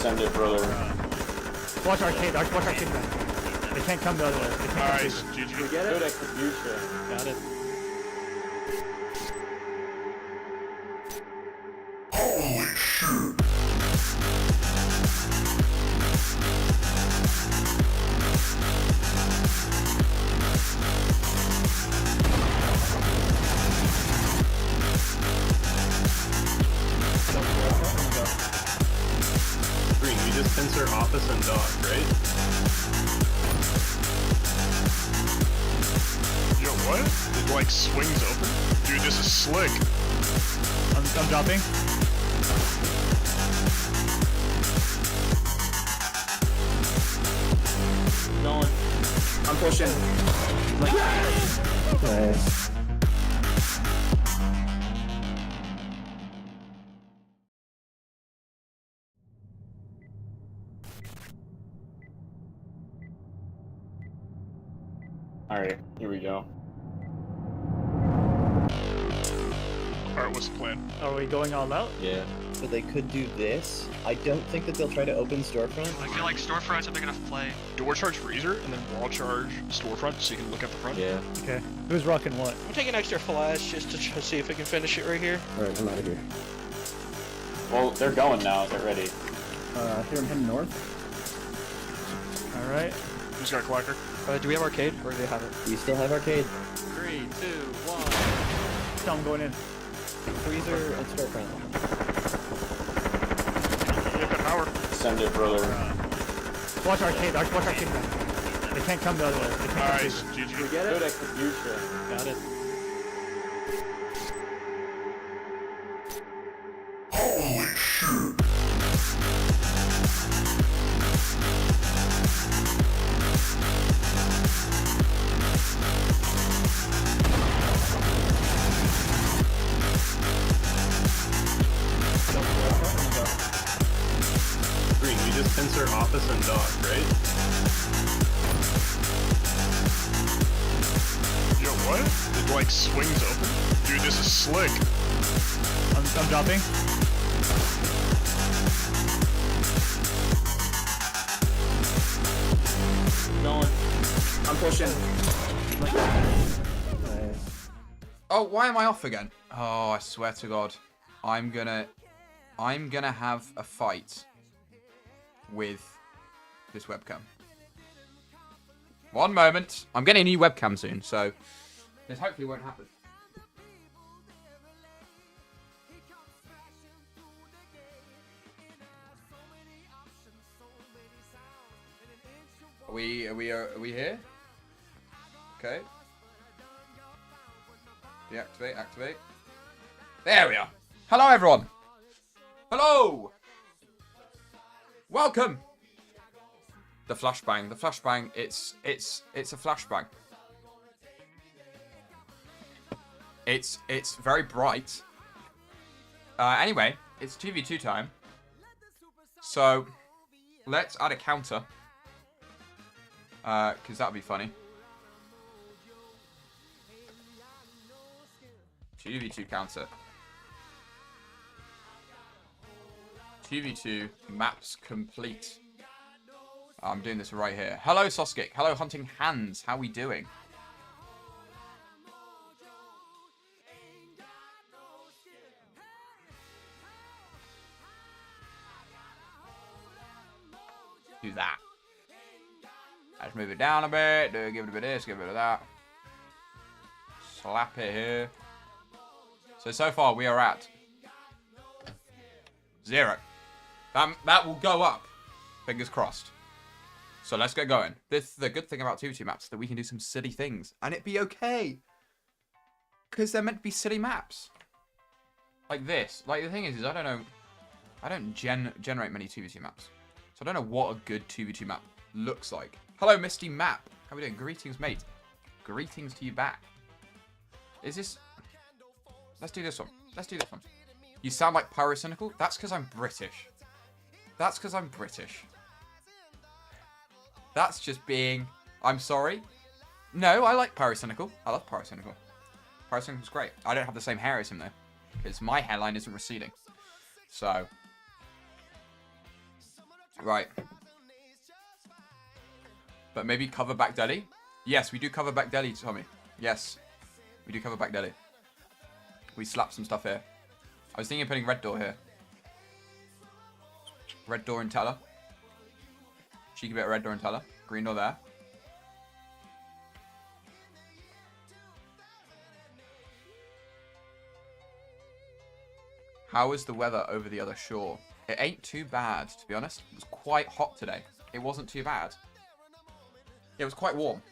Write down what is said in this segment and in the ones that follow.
Send it, brother. Watch arcade. Watch arcade. They can't come the other way. They can't Alright, come We GG. get it? Good execution. Got it. Green, we just censor office and dog, right? Yo, what? It like swings open? Dude, this is slick. I'm dropping. Going. I'm pushing. Nice. Alright, here we go. Alright, what's the plan? Are we going all out? Yeah. So they could do this. I don't think that they'll try to open storefront. I feel like storefronts are big enough to play. Door charge freezer, and then wall charge storefront so you can look at the front. Yeah. Okay. Who's rocking what? I'm taking extra flash just to see if we can finish it right here. Alright, I'm out of here. Well, they're going now. They're ready. Here I'm heading north. All right. Who's got a clacker? Do we have arcade or do they have it? We still have arcade. 3, 2, 1. Tell them going in. Freezer and storefront. You have that power. Send it, brother. Watch arcade. Watch arcade. They can't come the other way. They can't Alright, come We GG. get it? Good execution. Got it. Green, we just censor office and dog, right? Yo, what? It like swings open? Dude, this is slick. I'm dropping. Going. I'm pushing. Oh, why am I off again? Oh, I swear to God. I'm gonna have a fight with this webcam. One moment. I'm getting a new webcam soon, so this hopefully won't happen. Are we here? Okay. Deactivate, activate. There we are. Hello, everyone. Hello. Welcome. The flashbang. The flashbang. It's a flashbang. It's very bright. Anyway, it's 2v2 time. So let's add a counter. Because that'd be funny. 2v2 counter. 2v2 maps complete. I'm doing this right here. Hello, Soskik. Hello, Hunting Hands. How we doing? Do that. Let's move it down a bit. Give it a bit of this, give it a bit of that. Slap it here. So far we are at 0. That will go up. Fingers crossed. So let's get going. The good thing about 2v2 maps is that we can do some silly things. And it'd be okay. Because they're meant to be silly maps. Like this. Like the thing is I don't know. I don't generate many 2v2 maps. So I don't know what a good 2v2 map looks like. Hello, Misty Map. How we doing? Greetings, mate. Greetings to you back. Is this... Let's do this one. Let's do this one. You sound like Pyrocynical? That's because I'm British. That's because I'm British. That's just being... I'm sorry. No, I like Pyrocynical. I love Pyrocynical. Pyrocynical's great. I don't have the same hair as him, though. Because my hairline isn't receding. So... Right. But maybe cover back deli? Yes, we do cover back deli, Tommy. Yes. We do cover back deli. We slap some stuff here. I was thinking of putting red door here. Red door and teller. Cheeky bit of red door and teller. Green door there. How is the weather over the other shore? It ain't too bad, to be honest. It was quite hot today. It wasn't too bad. It was quite warm.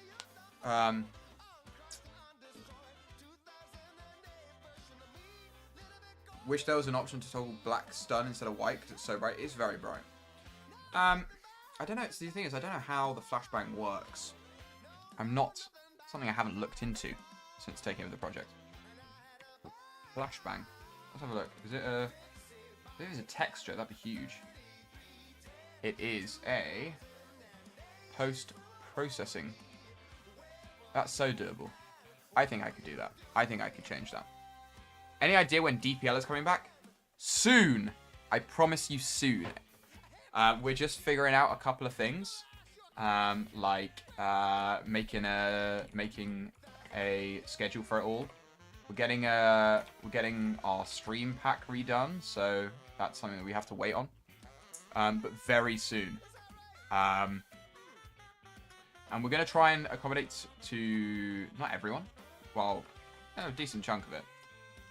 Wish there was an option to toggle black stun instead of white because it's so bright. It is very bright. I don't know. The thing is, I don't know how the flashbang works. Something I haven't looked into since taking over the project. Flashbang. Let's have a look. Is it a... If it is a texture, that'd be huge. It is a post-processing. That's so doable. I think I could do that. I think I could change that. Any idea when DPL is coming back? Soon. I promise you soon. We're just figuring out a couple of things. Like making a schedule for it all. We're getting our stream pack redone, so that's something that we have to wait on. But very soon. And we're gonna try and accommodate to not everyone, well, a decent chunk of it.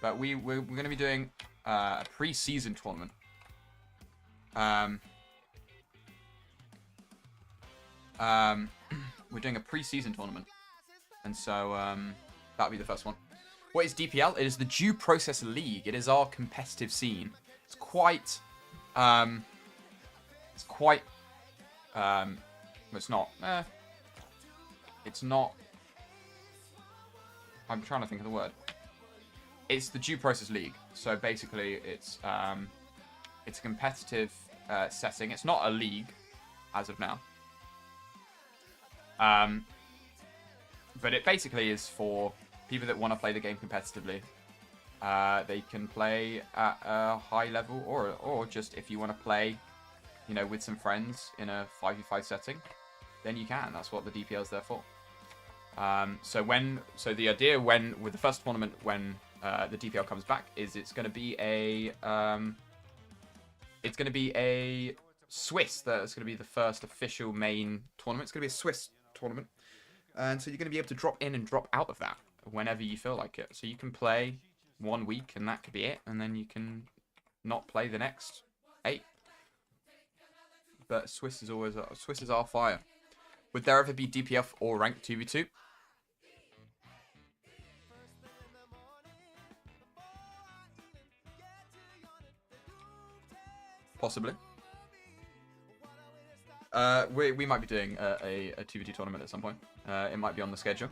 But we're gonna be doing a pre-season tournament. We're doing a pre-season tournament, and so that'll be the first one. What is DPL? It is the Due Process League. It is our competitive scene. It's quite, it's not, I'm trying to think of the word. It's the Due Process League. So basically it's a competitive setting. It's not a league as of now. But it basically is for people that want to play the game competitively. They can play at a high level, or just if you want to play, you know, with some friends in a 5v5 setting, then you can. That's what the DPL is there for. So the idea with the first tournament when the DPL comes back is it's going to be a Swiss. That's going to be the first official main tournament. It's going to be a Swiss tournament, and so you're going to be able to drop in and drop out of that whenever you feel like it. So you can play 1 week and that could be it, and then you can not play the next 8. But Swiss is our fire. Would there ever be DPF or ranked 2v2? Possibly. We might be doing a 2v2 tournament at some point. It might be on the schedule.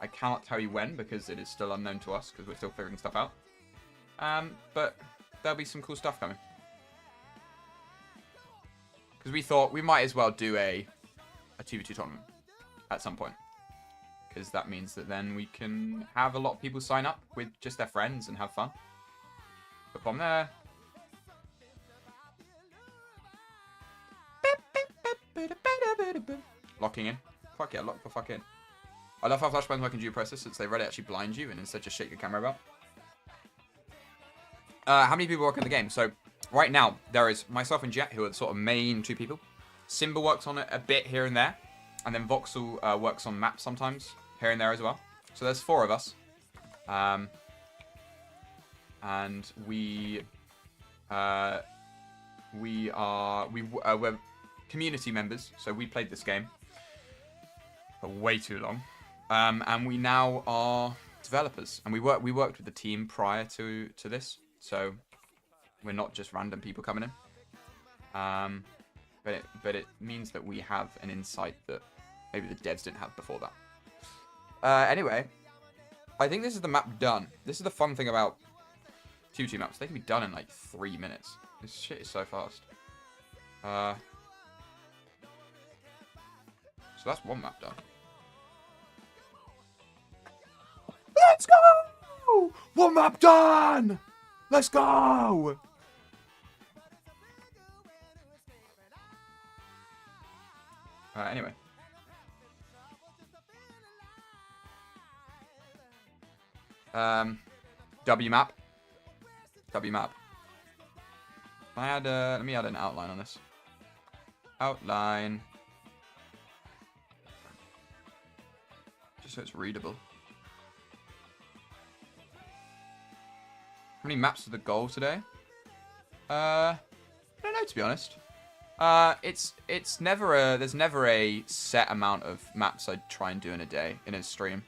I cannot tell you when because it is still unknown to us because we're still figuring stuff out. But there'll be some cool stuff coming. Because we thought we might as well do a 2v2 tournament at some point. Because that means that then we can have a lot of people sign up with just their friends and have fun. Put bomb there. Locking in. Fuck yeah, lock the fuck in. I love how flashbangs work in due process since they rarely actually blind you and instead just shake your camera about. How many people work in the game? So right now there is myself and Jet, who are the sort of main 2 people. Simba works on it a bit here and there, and then Voxel works on maps sometimes here and there as well. So there's 4 of us, and we're community members. So we played this game for way too long, and we now are developers, and we worked with the team prior to this. So we're not just random people coming in. But it means that we have an insight that maybe the devs didn't have before that. Anyway, I think this is the map done. This is the fun thing about 2v2 maps. They can be done in like 3 minutes. This shit is so fast. So that's 1 map done. Let's go! 1 map done! Let's go! Anyway. W map. W map. I add let me add an outline on this. Outline. Just so it's readable. How many maps are the goal today? I don't know, to be honest. It's never a there's never a set amount of maps I'd try and do in a day in a stream.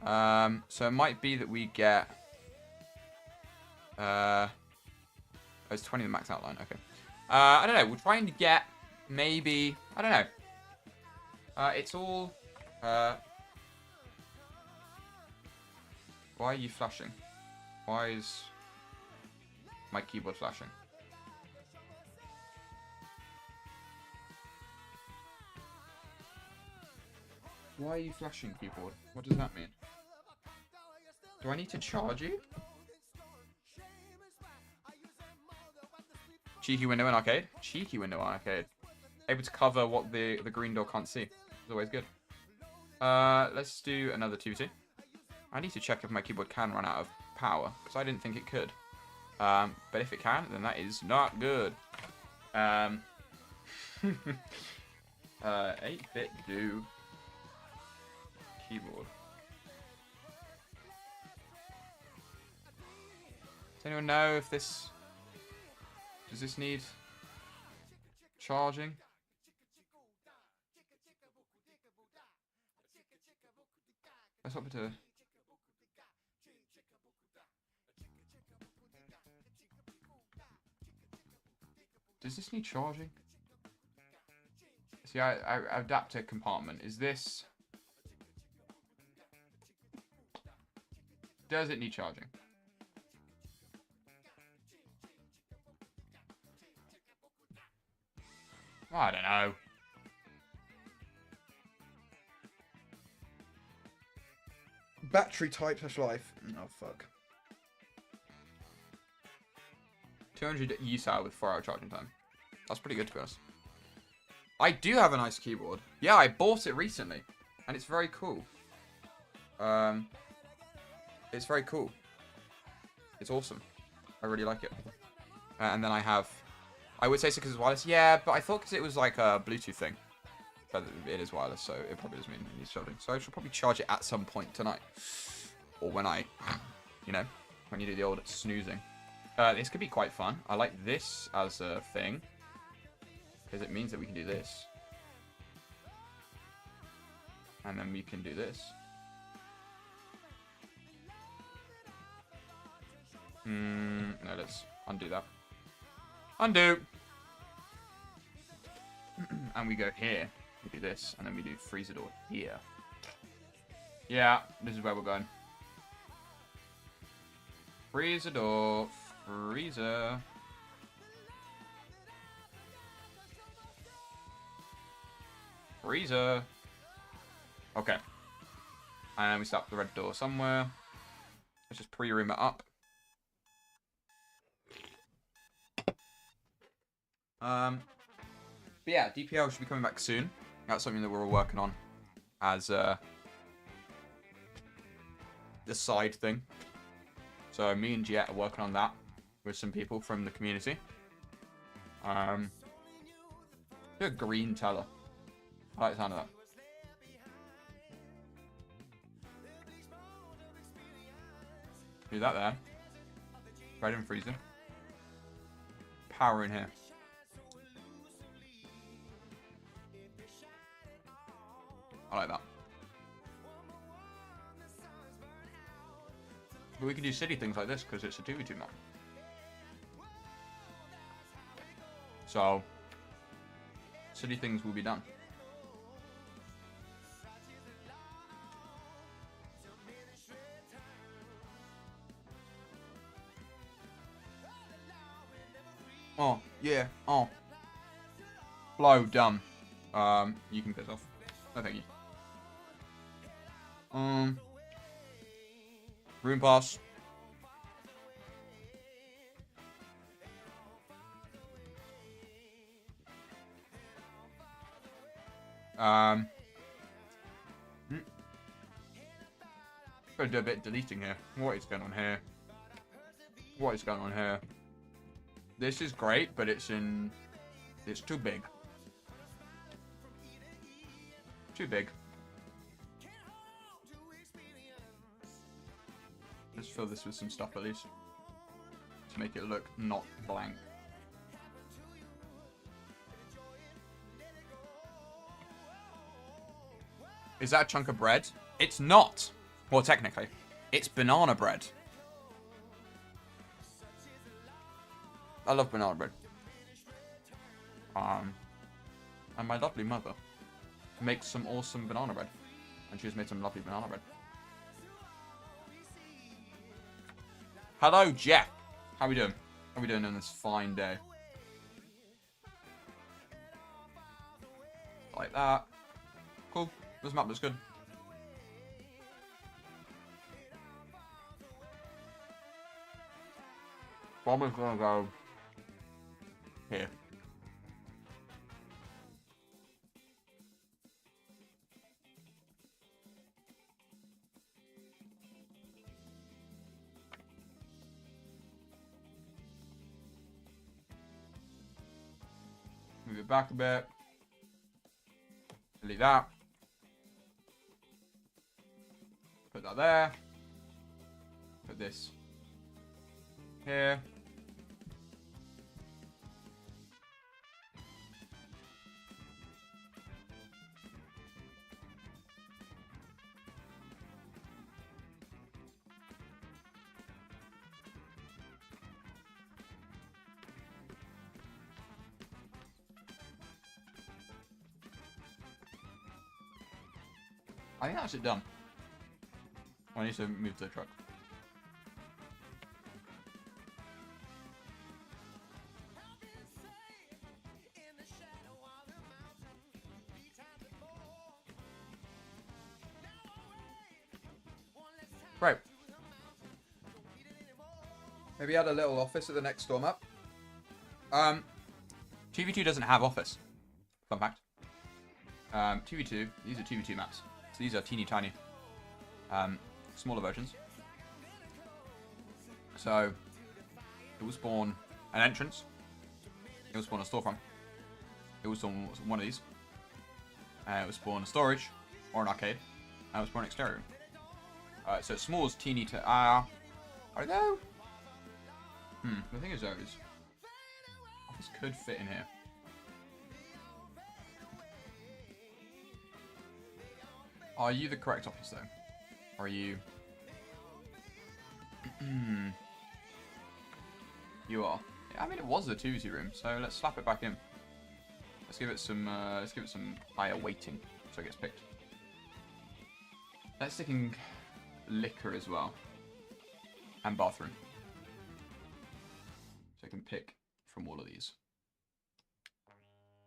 So it might be that we get it's 20 the max outline. Okay. I don't know. We'll try and get maybe I don't know. It's all. Why are you flashing? Why is my keyboard flashing? Why are you flashing, keyboard? What does that mean? Do I need to charge you? Cheeky window in arcade? Cheeky window in arcade. Able to cover what the green door can't see. It's always good. Let's do another 2-2. I need to check if my keyboard can run out of power, because I didn't think it could. But if it can, then that is not good. 8-bit do keyboard. Does anyone know if this... Does this need charging? Let's hop into... Does this need charging? See, I adapter compartment. Is this... Does it need charging? I don't know. Battery type / life. Oh, fuck. 200 use hour with 4-hour charging time. That's pretty good, to be honest. I do have a nice keyboard. Yeah, I bought it recently. And it's very cool. It's very cool. It's awesome. I really like it. And then I have... I would say so because it's wireless. Yeah, but I thought because it was like a Bluetooth thing. But it is wireless, so it probably doesn't mean it needs charging. So I should probably charge it at some point tonight. Or when I, you know, when you do the old snoozing. This could be quite fun. I like this as a thing. Because it means that we can do this. And then we can do this. No, let's undo that. Undo! And we go here. We do this. And then we do freezer door here. Yeah, this is where we're going. Freezer door. Freezer. Freezer. Okay. And we start the red door somewhere. Let's just pre-room it up. But yeah, DPL should be coming back soon. That's something that we're all working on as the side thing. So me and Jet are working on that with some people from the community. Do a green teller. I like the sound of that. Do that there. Red and freezer. Power in here. I like that. But we can do city things like this because it's a 2v2 map. So, city things will be done. Oh, yeah, oh. Blow, dumb. You can piss off. No, thank you. Room pass. Gonna do a bit of deleting here. What is going on here? What is going on here? This is great, but it's too big. Too big. Let's fill this with some stuff at least. To make it look not blank. Is that a chunk of bread? It's not. Well, technically. It's banana bread. I love banana bread. And my lovely mother makes some awesome banana bread. And she's made some lovely banana bread. Hello, Jeff. How we doing? How we doing on this fine day? Like that. Cool. This map looks good. Bomber's gonna go here. Move it back a bit. Delete that. Put that there. Put this here. I think that's it done. I need to move to the truck. Right. Maybe add a little office at the next storm up. TV2 doesn't have office. Fun fact. TV2, these are TV2 maps. So these are teeny tiny, smaller versions. So it will spawn an entrance. It will spawn a storefront. It will spawn one of these. It will spawn a storage or an arcade. And it will spawn an exterior room. So it's small as teeny to I don't know. The thing is though is office could fit in here. Are you the correct office, though? Or are you... You are. Yeah, I mean, it was a 2v2 room, so let's slap it back in. Let's give it some higher weighting, so it gets picked. Let's stick in liquor as well. And bathroom. So I can pick from all of these.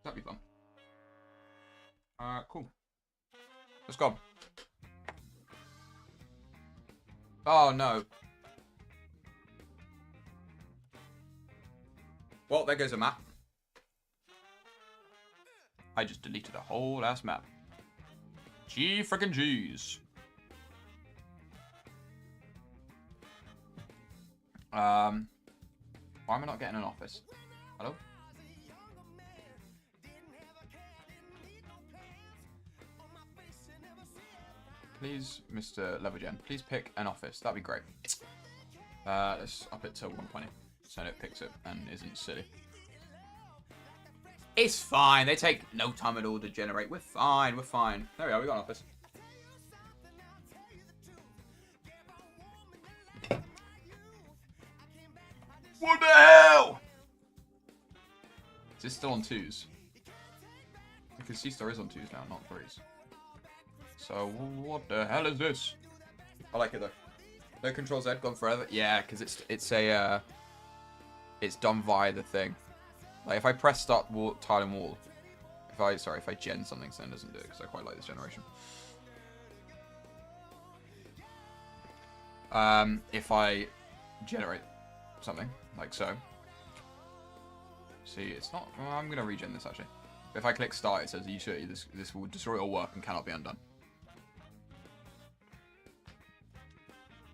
That'd be fun. Cool. Let's go. Oh no. Well, there goes a map. I just deleted a whole ass map. Gee frickin' G's. Why am I not getting an office? Hello? Please, Mr. Levergen, please pick an office. That'd be great. Let's up it to 120 so it picks it and isn't silly. It's fine. They take no time at all to generate. We're fine. We're fine. There we are. We got an office. What the hell? Is this still on 2s? Because C-Star is on 2s now, not 3s. So, what the hell is this? I like it though. No Control Z gone forever? Yeah, because it's done via the thing. Like, if I press start wall, tile and wall, if I gen something, then it doesn't do it, because I quite like this generation. If I generate something, like so. See, it's not, well, I'm going to regen this actually. If I click start, it says, "Are you sure this will destroy all work and cannot be undone?"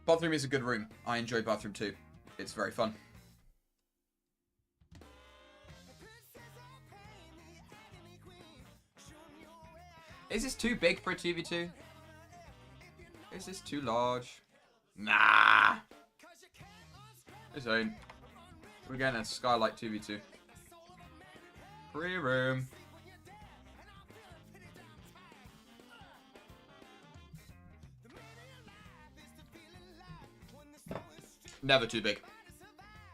Bathroom is a good room. I enjoy bathroom too. It's very fun. Is this too big for a 2v2? Is this too large? Nah. This ain't. We're getting a Skylight 2v2. Free room. Never too big.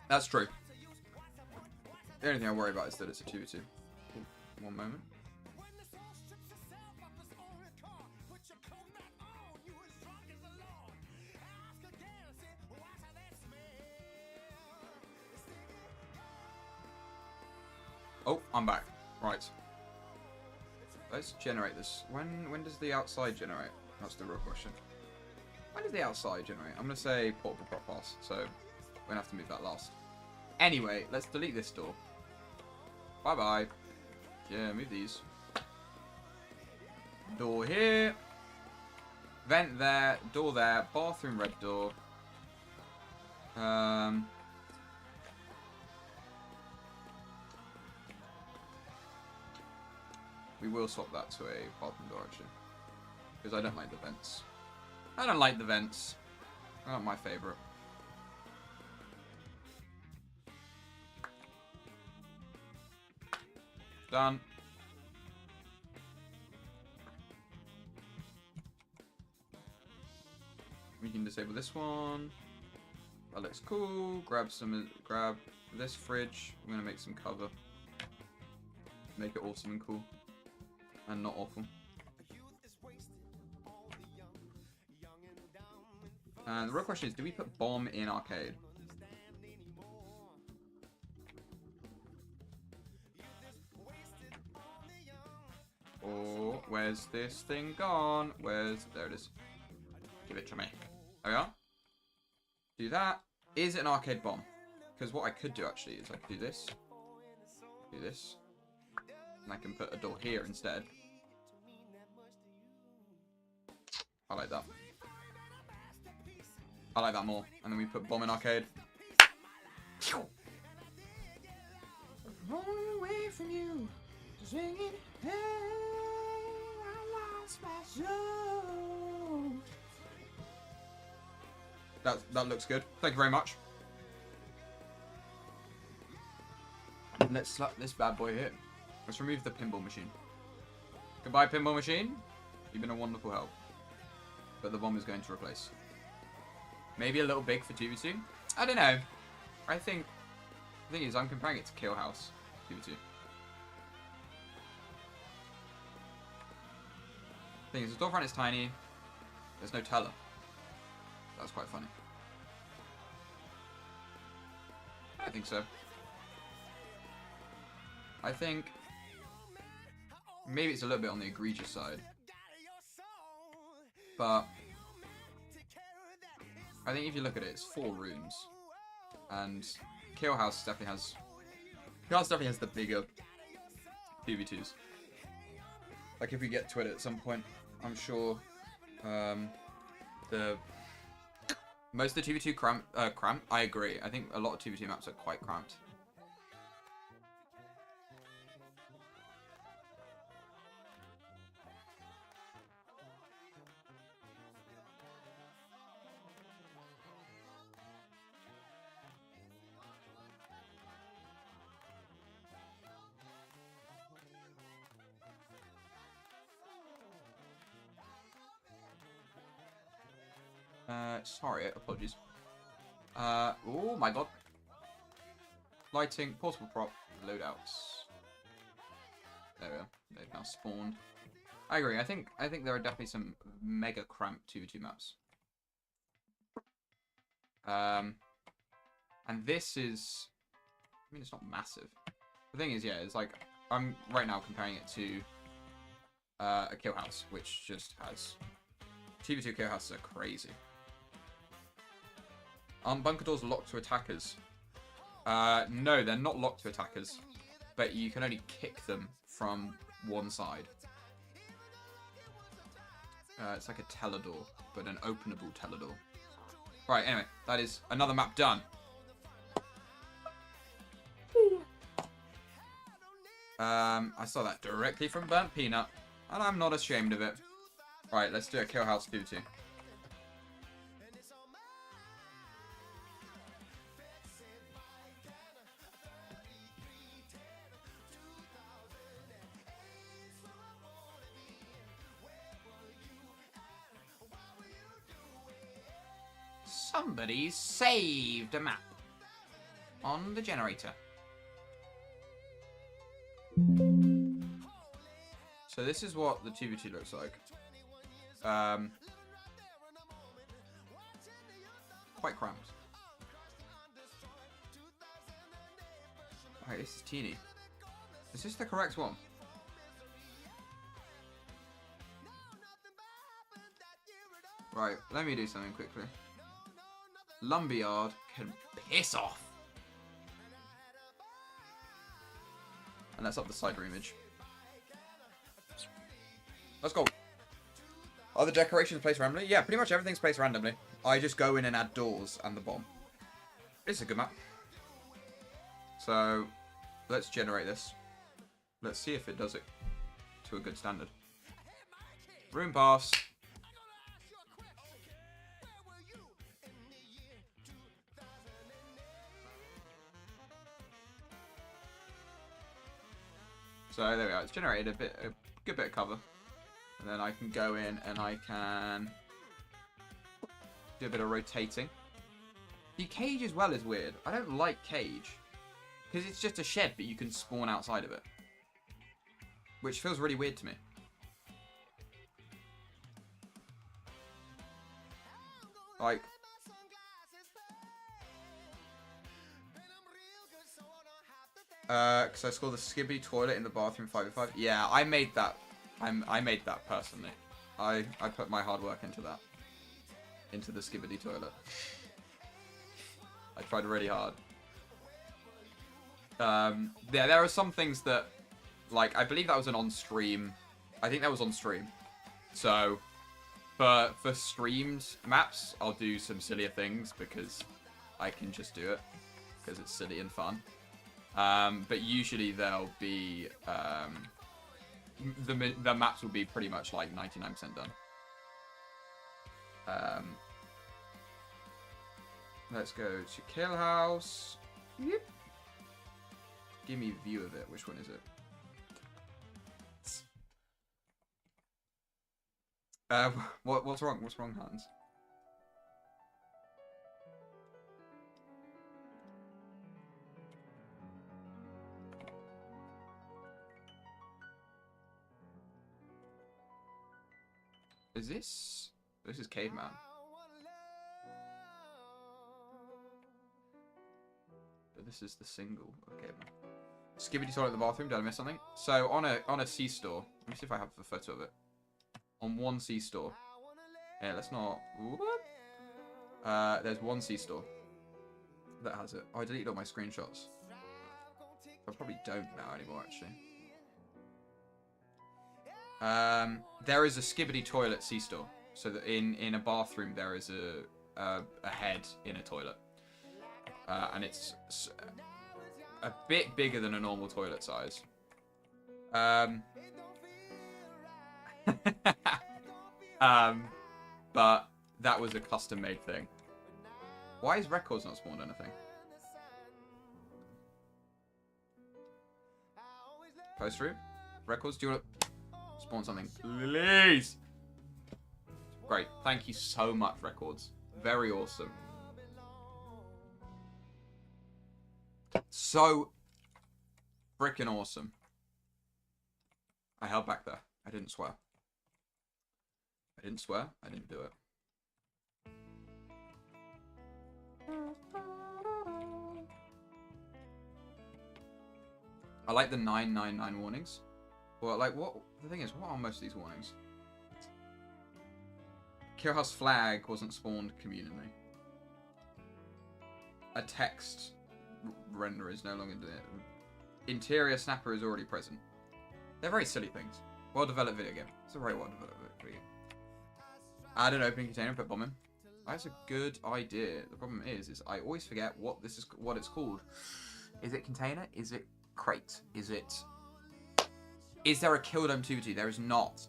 That's true. The only thing I worry about is that it's a 2v2. One moment. Oh, I'm back. Right. Let's generate this. When does the outside generate? That's the real question. When does the outside generate? I'm going to say portable prop pass, so we're going to have to move that last. Anyway, let's delete this door. Bye-bye. Yeah, move these. Door here. Vent there. Door there. Bathroom red door. We will swap that to a bathroom door, actually. Because I don't like the vents. I don't like the vents. They're not my favourite. Done. We can disable this one. That looks cool. Grab this fridge. I'm gonna make some cover. Make it awesome and cool. And not awful. And the real question is, do we put bomb in arcade? Or where's this thing gone? There it is. Give it to me. There we are. Do that. Is it an arcade bomb? Because what I could do actually is I could do this. Do this. And I can put a door here instead. I like that. I like that more. And then we put bomb in arcade. Rolling away from you, singing, hey, I lost my soul. That looks good. Thank you very much. Let's slap this bad boy here. Let's remove the pinball machine. Goodbye, pinball machine. You've been a wonderful help. But the bomb is going to replace. Maybe a little big for 2v2? I don't know. I think... The thing is, I'm comparing it to Kill House 2v2. The thing is, the door front is tiny. There's no teller. That's quite funny. I think so. I think... Maybe it's a little bit on the egregious side. But... I think if you look at it, it's 4 rooms. And Kill House definitely has... Kill House definitely has the bigger 2v2s. Like if we get to it at some point, I'm sure most of the 2v2 cramped. I agree. I think a lot of 2v2 maps are quite cramped. Sorry, apologies. Oh my god. Lighting, portable prop, loadouts. There we go. They've now spawned. I agree. I think there are definitely some mega cramped 2v2 maps. And this is... I mean, it's not massive. The thing is, yeah, it's like... I'm right now comparing it to a Kill House, which just has... 2v2 Kill Houses are crazy. Bunker doors locked to attackers. No, they're not locked to attackers. But you can only kick them from one side. It's like a teledor, but an openable teledor. Right, anyway, that is another map done. I saw that directly from Burnt Peanut, and I'm not ashamed of it. Right, let's do a Kill House Duty. Somebody saved a map on the generator. So this is what the 2v2 looks like. Quite cramped. Alright, this is teeny. Is this the correct one? Right, let me do something quickly. Lumberyard can piss off. And that's up the side image. Let's go. Are the decorations placed randomly? Yeah, pretty much everything's placed randomly. I just go in and add doors and the bomb. It's a good map. So, let's generate this. Let's see if it does it to a good standard. Room pass. So there we are. It's generated a good bit of cover, and then I can go in and I can do a bit of rotating. The cage as well is weird. I don't like cage because it's just a shed, but you can spawn outside of it, which feels really weird to me. Like, because I saw the Skibidi toilet in the bathroom 5v5. Yeah, I made that. I made that personally. I put my hard work into that. Into the Skibidi toilet. I tried really hard. Yeah, there are some things that, like, I believe that was an on-stream. I think that was on stream. So, but for streamed maps, I'll do some sillier things because I can just do it because it's silly and fun. But usually they'll be the maps will be pretty much like 99% done. Let's go to Kill House. Yep. Give me a view of it. Which one is it? What's wrong? What's wrong, Hans? Is this? This is Caveman. But this is the single of Caveman. Skibidi toilet in the bathroom. Did I miss something? So on a C-store. Let me see if I have the photo of it. On one C-store. Yeah, let's not. Whoop. There's one C-store that has it. Oh, I deleted all my screenshots. I probably don't now anymore, actually. There is a Skibidi toilet C-store. So that in a bathroom there is a head in a toilet. And it's a bit bigger than a normal toilet size. But that was a custom-made thing. Why is Records not spawned anything? Post route? Records, do you want to spawn something? Please! Great. Thank you so much, Records. Very awesome. So freaking awesome. I held back there. I didn't swear. I didn't swear. I didn't do it. I like the 999 warnings. Well, like, what? The thing is, what are most of these warnings? Kill House flag wasn't spawned communally. A text render is no longer there. Interior snapper is already present. They're very silly things. Well-developed video game. It's a very well-developed video game. Add an opening container and put bomb in. That's a good idea. The problem is I always forget what it's called. Is it container? Is it crate? Is there a Kill Dome 2v2? There is not.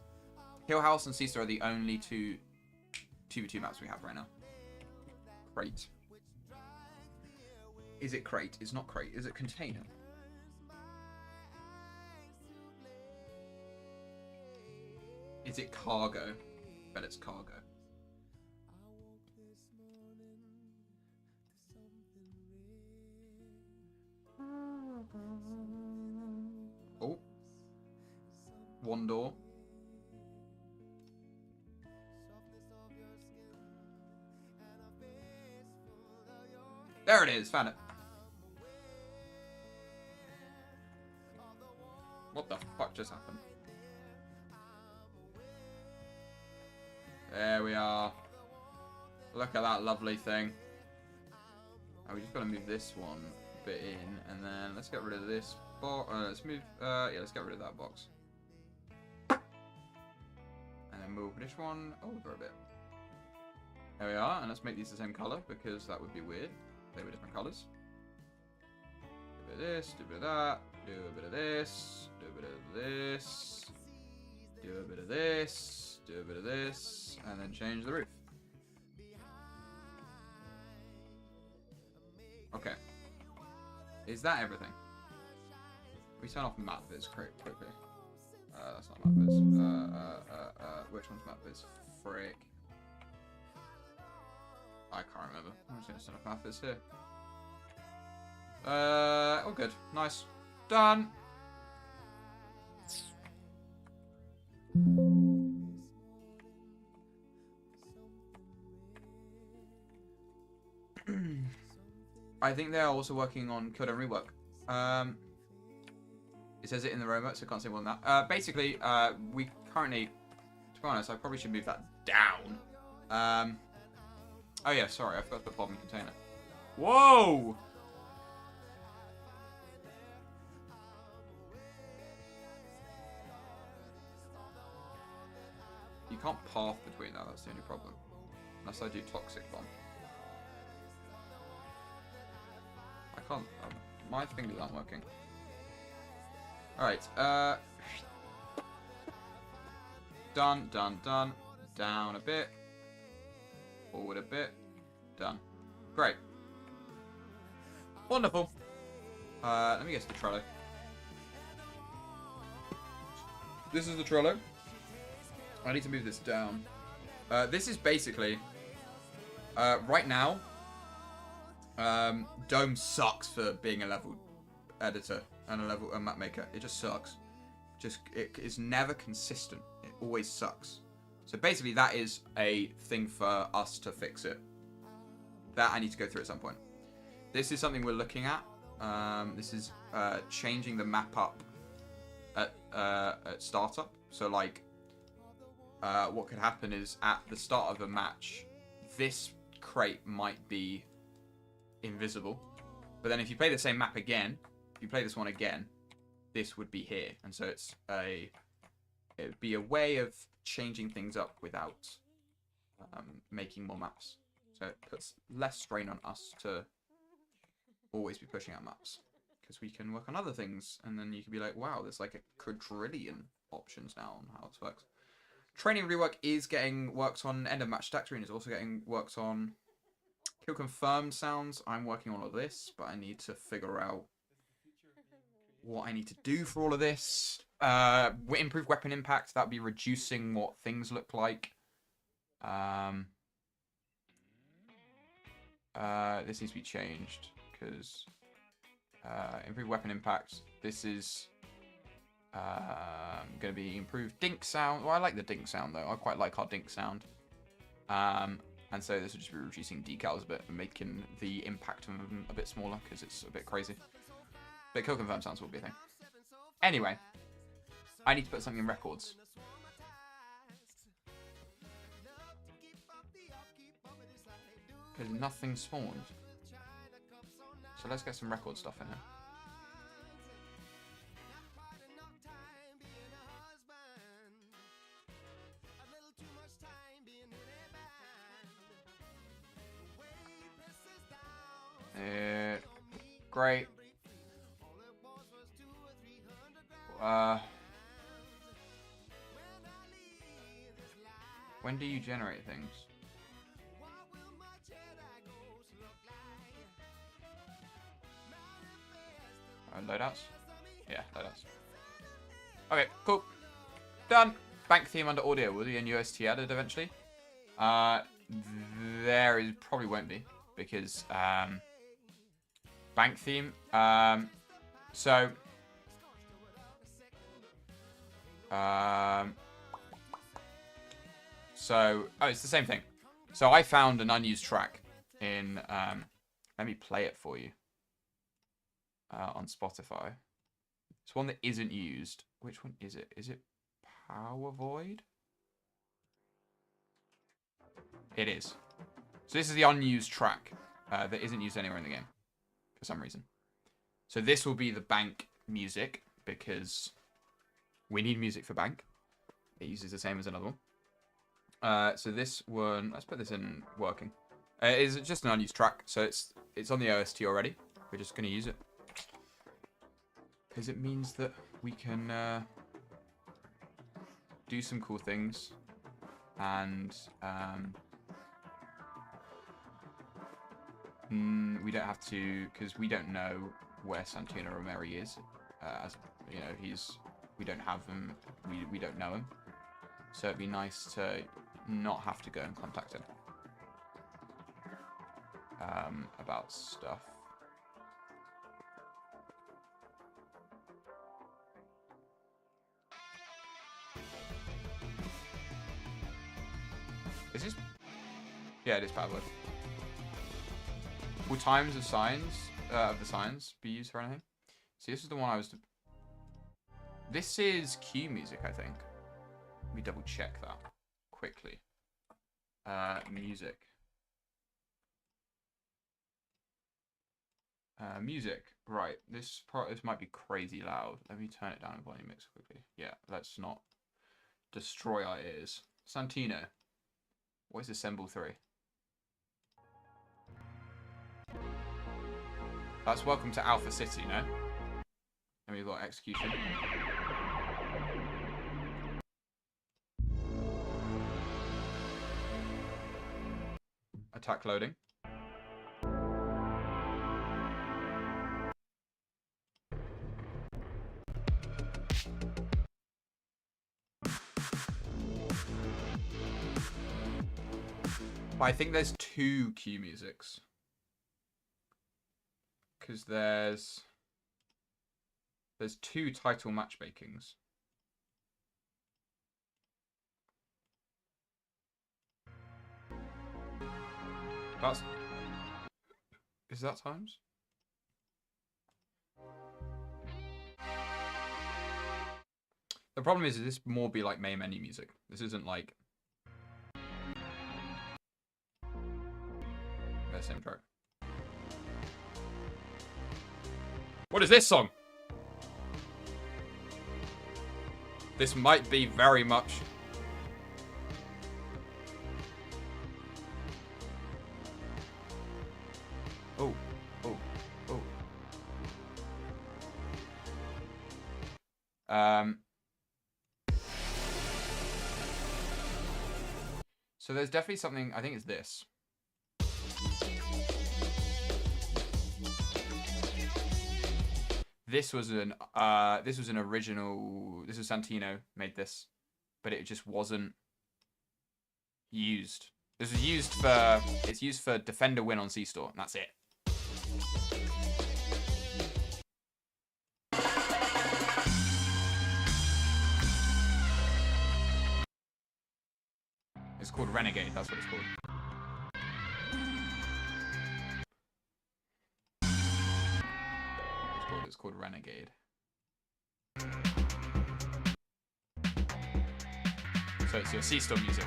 Hill House and Seastar are the only two 2v2 maps we have right now. Crate. Is it crate? It's not crate. Is it container? Is it cargo? Bet it's cargo. Oh. One door. There it is, found it. What the fuck just happened? There we are. Look at that lovely thing. Oh, we just gotta move this one bit in, and then let's get rid of this box. Let's get rid of that box. And then move this one over a bit. There we are, and let's make these the same color, because that would be weird. They were different colors. Do a bit of this, do a bit of that, do a bit of this, do a bit of this, do a bit of this, do a bit of this, and then change the roof. Okay. Is that everything? We turn off map viz quickly. That's not map viz. Which one's map viz? Frick. I can't remember. I'm just gonna turn off map viz here. Oh good. Nice. Done. I think they're also working on Kill Dome rework. It says it in the robot, so I can't say more than that. Basically, we currently, to be honest, I probably should move that down. Oh yeah, sorry, I forgot to put bomb in container. Whoa! You can't path between that, that's the only problem. Unless I do toxic bomb. I can't, my fingers aren't working. Alright, done, done, done. Down a bit. Forward a bit. Done. Great. Wonderful. Let me get to the Trello. This is the Trello. I need to move this down. This is basically, right now, Dome sucks for being a level editor and a map maker. It just sucks. It is never consistent. It always sucks. So basically that is a thing for us to fix it. That I need to go through at some point. This is something we're looking at. This is changing the map up at startup. So like, what could happen is at the start of a match, this crate might be invisible. But then if you play the same map again, if you play this one again, this would be here. And so it would be a way of changing things up without making more maps. So it puts less strain on us to always be pushing out maps. Because we can work on other things, and then you can be like, wow, there's like a quadrillion options now on how this works. Training rework is getting worked on. End of match stack screen is also getting worked on. Kill confirmed sounds. I'm working on all of this, but I need to figure out what I need to do for all of this. Improve weapon impact. That would be reducing what things look like. This needs to be changed because improve weapon impact. This is going to be improved dink sound. Well, I like the dink sound though. I quite like our dink sound. And so this will just be reducing decals a bit and making the impact of them a bit smaller because it's a bit crazy. But kill confirm sounds will be a thing. Anyway, I need to put something in records. Because nothing spawned. So let's get some record stuff in here. Great. When do you generate things? Loadouts? Yeah, loadouts. Okay, cool. Done. Bank theme under audio. Will be a new OST added eventually? There is probably won't be because bank theme. So it's the same thing. So I found an unused track in let me play it for you on Spotify. It's one that isn't used. Which one is it? Is it Power Void? It is. So this is the unused track that isn't used anywhere in the game for some reason. So this will be the bank music because we need music for bank. It uses the same as another one. So this one, let's put this in working. It is just an unused track, so it's on the OST already. We're just going to use it because it means that we can do some cool things and we don't have to, because we don't know where Santino Romeri is. As you know, we don't have him. We don't know him. So it'd be nice to not have to go and contact him about stuff. Is this? Yeah, it is Power Void. Will times of the signs be used for anything? See, this is the one I was. This is cue music, I think. Let me double check that quickly. Music. Music. Right. This might be crazy loud. Let me turn it down in volume mix quickly. Yeah, let's not destroy our ears. Santino. What is Assemble 3? That's Welcome to Alpha City, no? And we've got Execution. Attack loading. But I think there's two cue musics. Because there's two title matchmakings. Is that times? The problem is this more be like main menu music. This isn't like the same track. What is this song? This might be very much. Oh. So there's definitely something. I think it's this. This was an original. This was Santino made this, but it just wasn't used. This was used for. It's used for Defender Win on C-Store, and that's it. It's called Renegade. That's what it's called. It's called Renegade. So it's your C-Store music.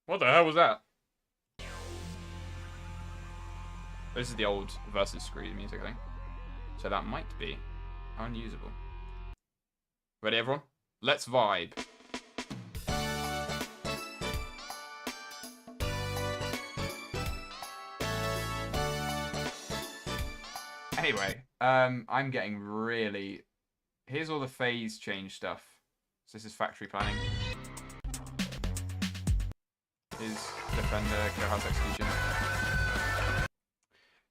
What the hell was that? This is the old versus screen music, I think. So that might be unusable. Ready, everyone? Let's vibe. Anyway, I'm getting really... Here's all the phase change stuff. So this is factory planning. Is Defender, Kill House Execution.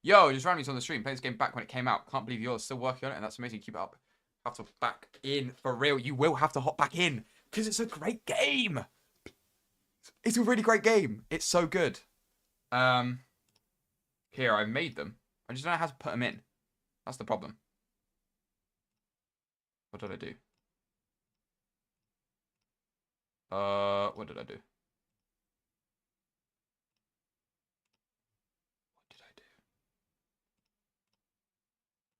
Yo, just randomly on the stream. Playing this game back when it came out. Can't believe you're still working on it, and that's amazing. Keep it up. Have to back in for real. You will have to hop back in because it's a great game. It's a really great game. It's so good. Here, I've made them. I just don't know how to put them in. That's the problem. What did I do? What did I do? What did I do?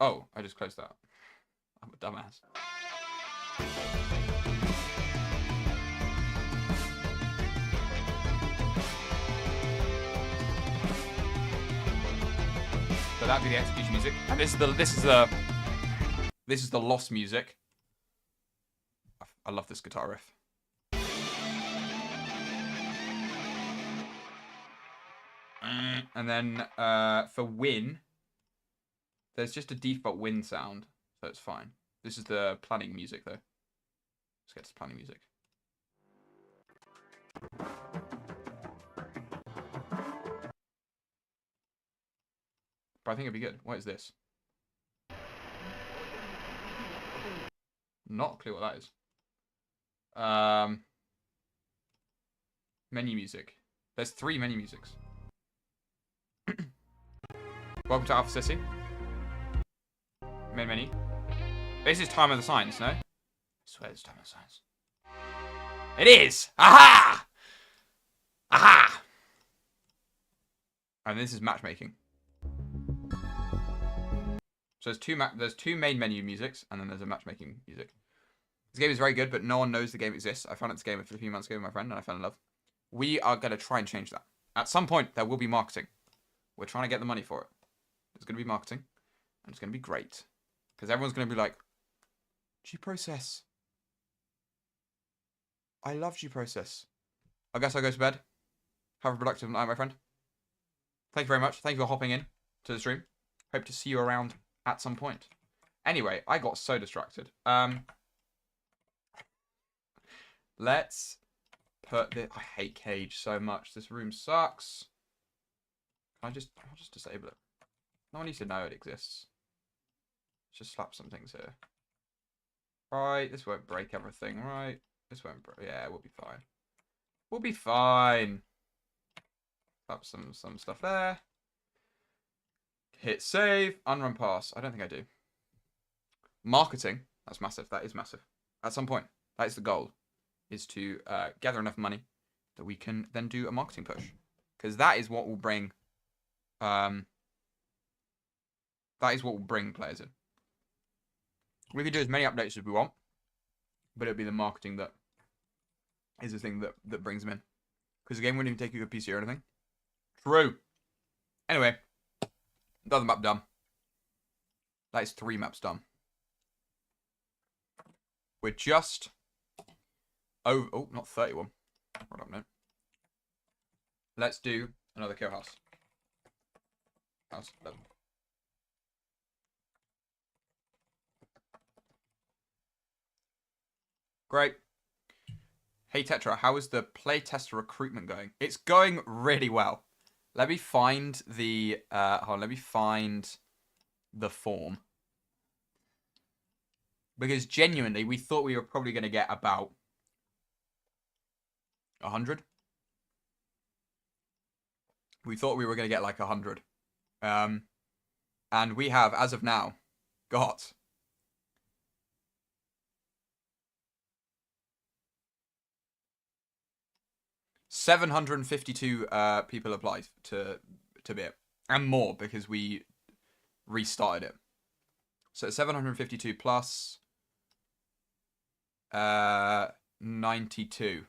Oh, I just closed that. I'm a dumbass. So that'd be the execution music, and this is the lost music. I love this guitar riff. And then for win, there's just a default win sound, so it's fine. This is the planning music though. Let's get to planning music. But I think it'd be good. What is this? Not a clue what that is. Menu music. There's 3 menu musics. Welcome to Alpha City. Main menu. This is Time of the Signs, no? I swear it's Time of the Signs. It is! Aha! Aha! And this is matchmaking. So there's two main menu musics, and then there's a matchmaking music. This game is very good, but no one knows the game exists. I found out this game a few months ago with my friend, and I fell in love. We are going to try and change that. At some point, there will be marketing. We're trying to get the money for it. There's going to be marketing, and it's going to be great. Because everyone's going to be like, G-Process. I love G-Process. I guess I'll go to bed. Have a productive night, my friend. Thank you very much. Thank you for hopping in to the stream. Hope to see you around at some point. Anyway, I got so distracted. Let's put this... I hate Cage so much. This room sucks. I'll just disable it. No one needs to know it exists. Let's just slap some things here. Right, this won't break everything, right? This won't break... Yeah, we'll be fine. We'll be fine. Slap some stuff there. Hit save. Unrun pass. I don't think I do. Marketing. That's massive. That is massive. At some point, that is the goal. Is to gather enough money that we can then do a marketing push. Because that is what will bring... that is what will bring players in. We can do as many updates as we want. But it'll be the marketing that is the thing that brings them in. Because the game wouldn't even take you a PC or anything. True. Anyway. Another map done. That is 3 maps done. We're just... Oh, not 31. Hold on, no. Let's do another kill house. House 11. Great. Hey Tetra, how is the playtester recruitment going? It's going really well. Let me find the hold on, let me find the form. Because genuinely we thought we were probably going to get about 100. We thought we were going to get like 100. And we have, as of now, got... $752 people applied to be it. And more, because we restarted it. So 752 plus 92.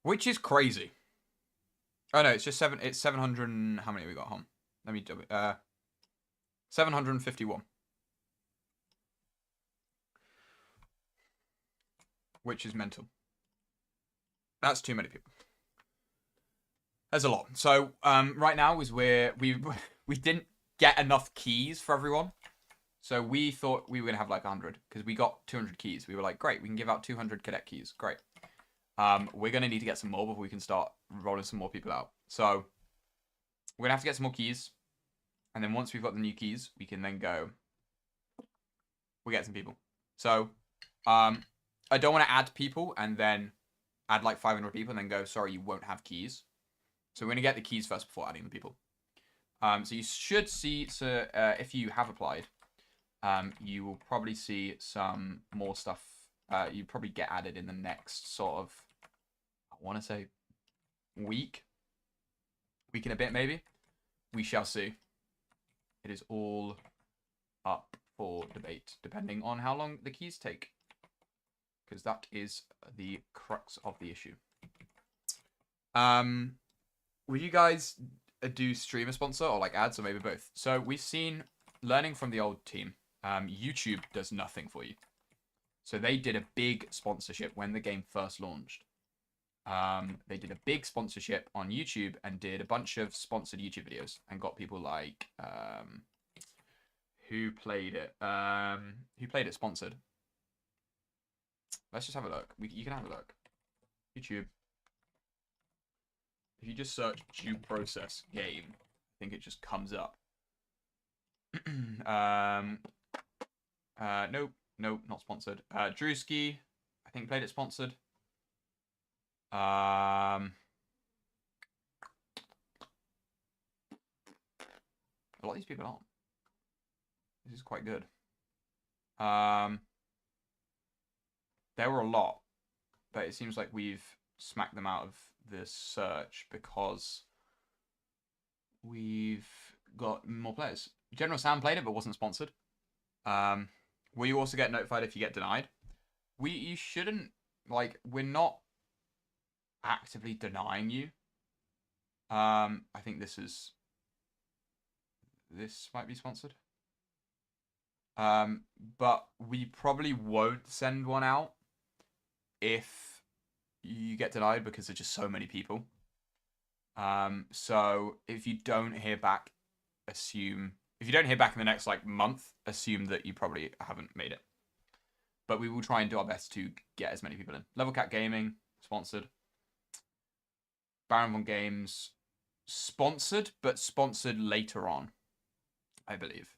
Which is crazy. Oh no, it's just it's 700 and how many have we got home? Let me do it. 751. which is mental. That's too many people. There's a lot. So right now is where we didn't get enough keys for everyone. So we thought we were going to have like 100 because we got 200 keys. We were like, great, we can give out 200 cadet keys. Great. We're going to need to get some more before we can start rolling some more people out. So we're going to have to get some more keys. And then once we've got the new keys, we can then go. We'll get some people. So I don't want to add people and then add like 500 people and then go, sorry, you won't have keys. So we're going to get the keys first before adding the people. So you should see, so if you have applied, you will probably see some more stuff. You probably get added in the next sort of, I want to say, week and a bit maybe. We shall see. It is all up for debate, depending on how long the keys take. Because that is the crux of the issue. Would you guys do streamer sponsor or like ads or maybe both? So we've seen, learning from the old team, YouTube does nothing for you. So they did a big sponsorship when the game first launched. They did a big sponsorship on YouTube and did a bunch of sponsored YouTube videos and got people like who played it sponsored. Let's just have a look. You can have a look. YouTube. If you just search due process game, I think it just comes up. Nope, not sponsored. Drewski, I think played it sponsored. A lot of these people aren't. This is quite good. There were a lot, but it seems like we've smacked them out of this search because we've got more players. General Sam played it, but wasn't sponsored. Will you also get notified if you get denied? You shouldn't, like, we're not actively denying you. I think this might be sponsored. But we probably won't send one out if you get denied because there's just so many people. So if you don't hear back, if you don't hear back in the next like month, assume that you probably haven't made it. But we will try and do our best to get as many people in. Level Cat Gaming, sponsored. Baron Von Games, sponsored, but sponsored later on, I believe.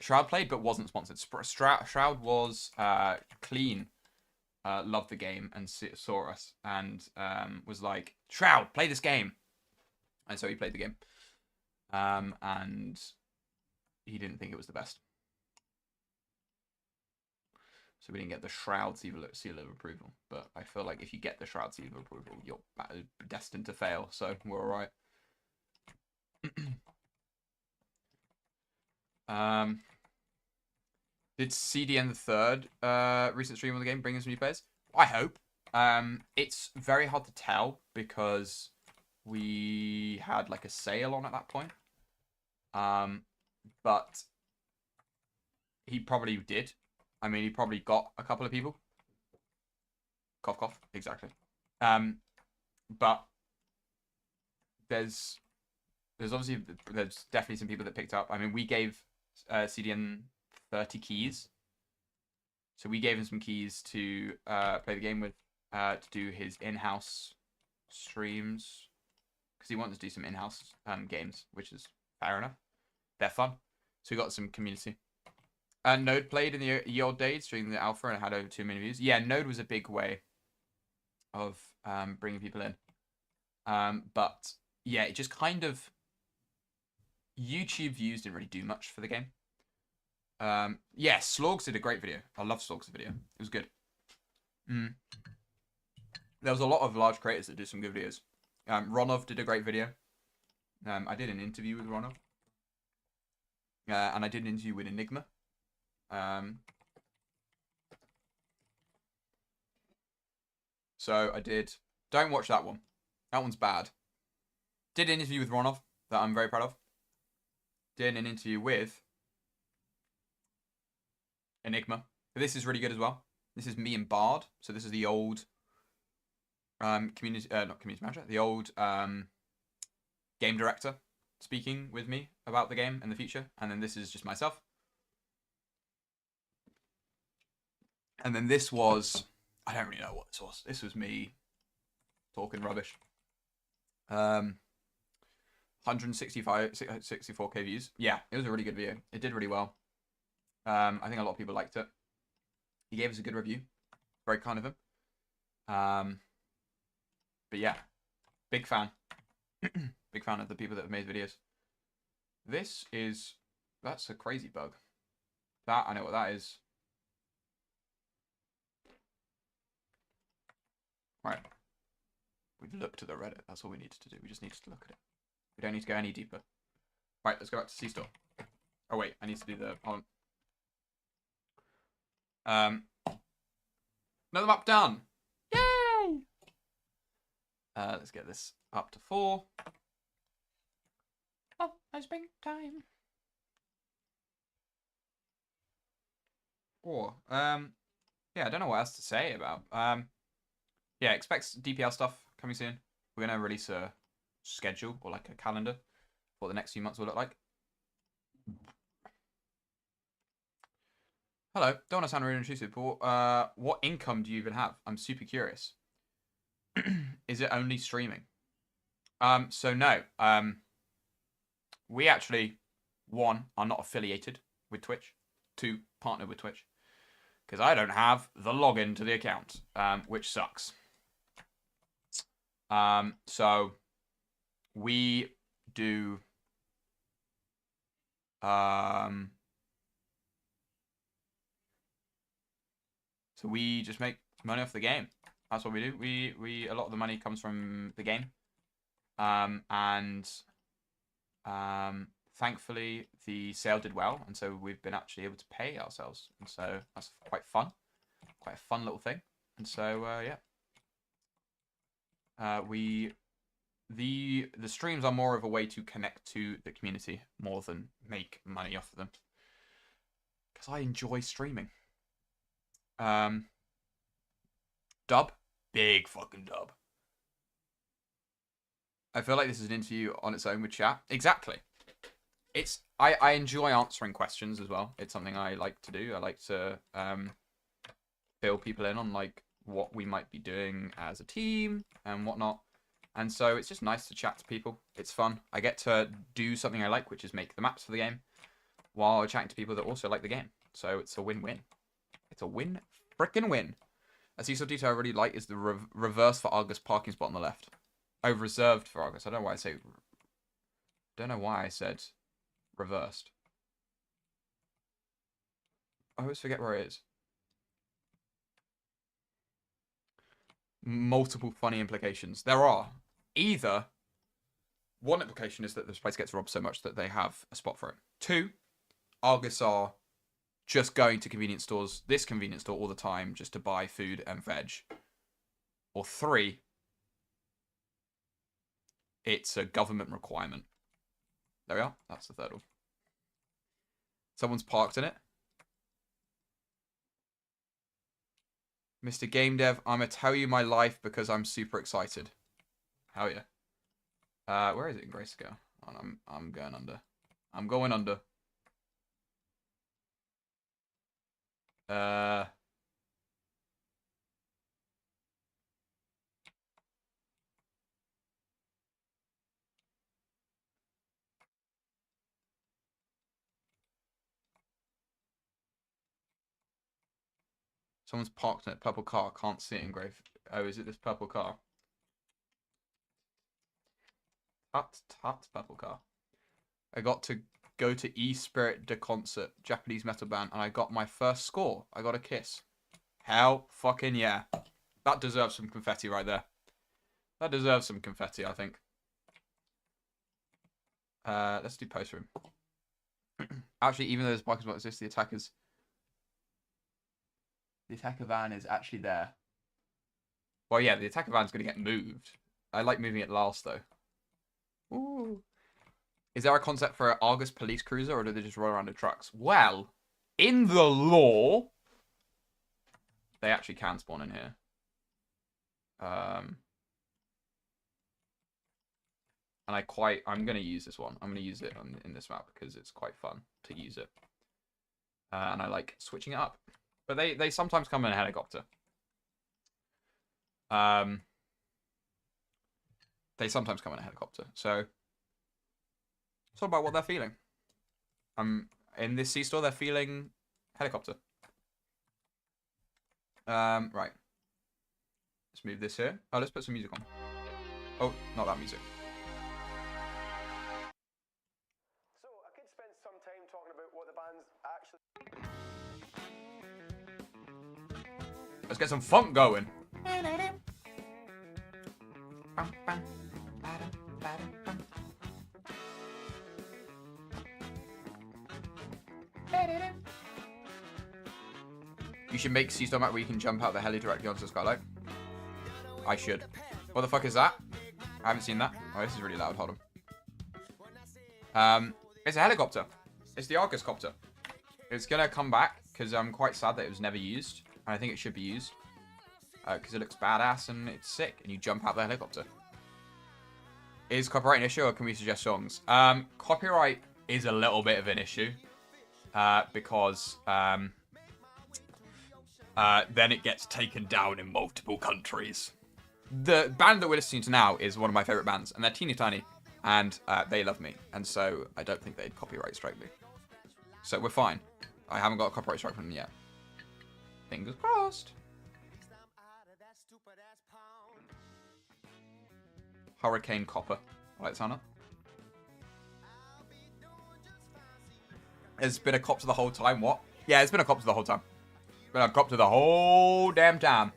Shroud played, but wasn't sponsored. Shroud was clean. Loved the game and saw us and was like, Shroud, play this game. And so he played the game. And he didn't think it was the best. So we didn't get the Shroud seal of approval. But I feel like if you get the Shroud seal of approval, you're destined to fail. So we're all right. Did CDN the third recent stream on the game bring in some new players? I hope. It's very hard to tell because we had like a sale on at that point. But he probably did. I mean, he probably got a couple of people. Cough, cough. Exactly. But there's definitely some people that picked up. I mean, we gave CDN 30 keys. So we gave him some keys to play the game with, to do his in-house streams. Because he wanted to do some in-house games, which is fair enough. They're fun. So we got some community. Node played in the old days during the alpha and had over 2 million views. Yeah, Node was a big way of bringing people in. But yeah, it just kind of... YouTube views didn't really do much for the game. Yeah, Slogs did a great video. I love Slogs' video. It was good. There was a lot of large creators that did some good videos. Ronov did a great video. I did an interview with Ronov. And I did an interview with Enigma. So I did... Don't watch that one. That one's bad. Did an interview with Ronov that I'm very proud of. Did an interview with Enigma. This is really good as well. This is me and Bard. So this is the old community, not community manager, the old game director speaking with me about the game in the future. And then this is just myself. And then this was, I don't really know what this was. This was me talking rubbish. 164k views. Yeah, it was a really good video. It did really well. I think a lot of people liked it. He gave us a good review. Very kind of him. But yeah, big fan. Big fan of the people that have made videos. This is, that's a crazy bug. That, I know what that is. Right. We've looked at the Reddit. That's all we needed to do. We just needed to look at it. We don't need to go any deeper. Right, let's go back to C-Store. Oh wait, I need to do the, hold on. Another map done. Yay! Let's get this up to 4. Oh, no springtime. 4. Yeah, I don't know what else to say about. Yeah, expect DPL stuff coming soon. We're gonna release a schedule or like a calendar for what the next few months will look like. Hello, don't want to sound really intrusive, but what income do you even have? I'm super curious. Is it only streaming? So no. We actually, 1, are not affiliated with Twitch. 2, partner with Twitch. Because I don't have the login to the account, which sucks. So we do so we just make money off the game. That's what we do. We a lot of the money comes from the game. Thankfully the sale did well, and so we've been actually able to pay ourselves, and so that's quite fun. Quite a fun little thing. And so yeah. The streams are more of a way to connect to the community more than make money off of them, because I enjoy streaming. Dub, big fucking dub. I feel like this is an interview on its own with chat. Exactly. It's I enjoy answering questions as well. It's something I like to do. I like to fill people in on like what we might be doing as a team and whatnot. And so it's just nice to chat to people. It's fun. I get to do something I like, which is make the maps for the game, while chatting to people that also like the game. So it's a win-win. It's a win-frickin'-win. A C-Store detail I really like is the reverse for Argus parking spot on the left. Oh, reserved for Argus. I don't know why I said reversed. I always forget where it is. Multiple funny implications. There are. Either, one implication is that this place gets robbed so much that they have a spot for it. 2, Argus are just going to convenience stores, this convenience store all the time, just to buy food and veg. Or 3, it's a government requirement. There we are. That's the third one. Someone's parked in it. Mr. Game Dev, I'm going to tell you my life because I'm super excited. Hell yeah. Where is it in Grayscale? Oh, I'm going under. I'm going under. Someone's parked in a purple car. Can't see it in grave. Oh, is it this purple car? Tut, purple car. I got to go to E-Spirit de concert, Japanese metal band, and I got my first score. I got a kiss. Hell fucking yeah. That deserves some confetti right there. That deserves some confetti, I think. Let's do post room. Actually, even though there's parking spot exists, the attacker van is actually there. Well, yeah, the attacker van's going to get moved. I like moving it last, though. Ooh. Is there a concept for an Argus police cruiser, or do they just roll around in trucks? Well, in the law, They actually can spawn in here. And I'm going to use this one. I'm going to use it in this map because it's quite fun to use it. And I like switching it up. But they sometimes come in a helicopter. They sometimes come in a helicopter. So it's all about what they're feeling. In this C-store, they're feeling helicopter. Right. Let's move this here. Oh, let's put some music on. Oh, not that music. So, I could spend some time talking about what the band's actually... Let's get some funk going. You should make C-Star map where you can jump out the heli directly onto the skylight. I should. What the fuck is that? I haven't seen that. Oh, this is really loud. Hold on. It's a helicopter. It's the Argus copter. It's gonna come back because I'm quite sad that it was never used. And I think it should be used. Because it looks badass and it's sick. And you jump out the helicopter. Is copyright an issue or can we suggest songs? Copyright is a little bit of an issue. Because then it gets taken down in multiple countries. The band that we're listening to now is one of my favourite bands. And they're teeny tiny. And they love me. And so I don't think they'd copyright strike me. So we're fine. I haven't got a copyright strike from them yet. Fingers crossed. Hurricane Copper. I like the sound of it. It's been a copter the whole time. What? Yeah, it's been a copter the whole time. It's been a copter the whole damn time.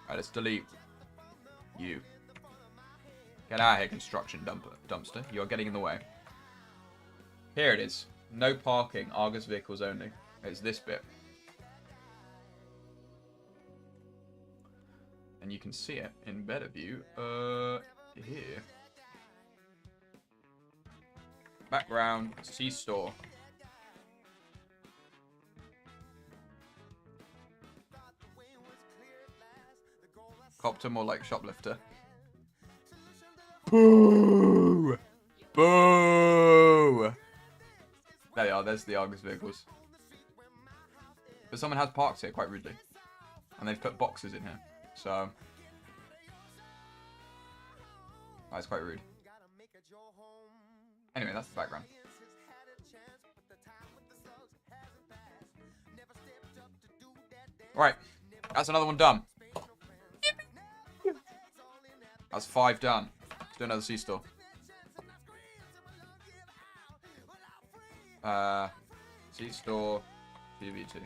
Alright, let's delete you. Get out of here, construction dumpster. You're getting in the way. Here it is. No parking. Argus vehicles only. It's this bit. And you can see it in better view. Here. Background. C-Store. Copter more like shoplifter. Boo! Boo! There they are. There's the Argus vehicles. But someone has parked here quite rudely. And they've put boxes in here. So that's quite rude. Anyway, that's the background. Alright, that's another one done. That's 5 done. Let's do another C-Store. C-Store PvT.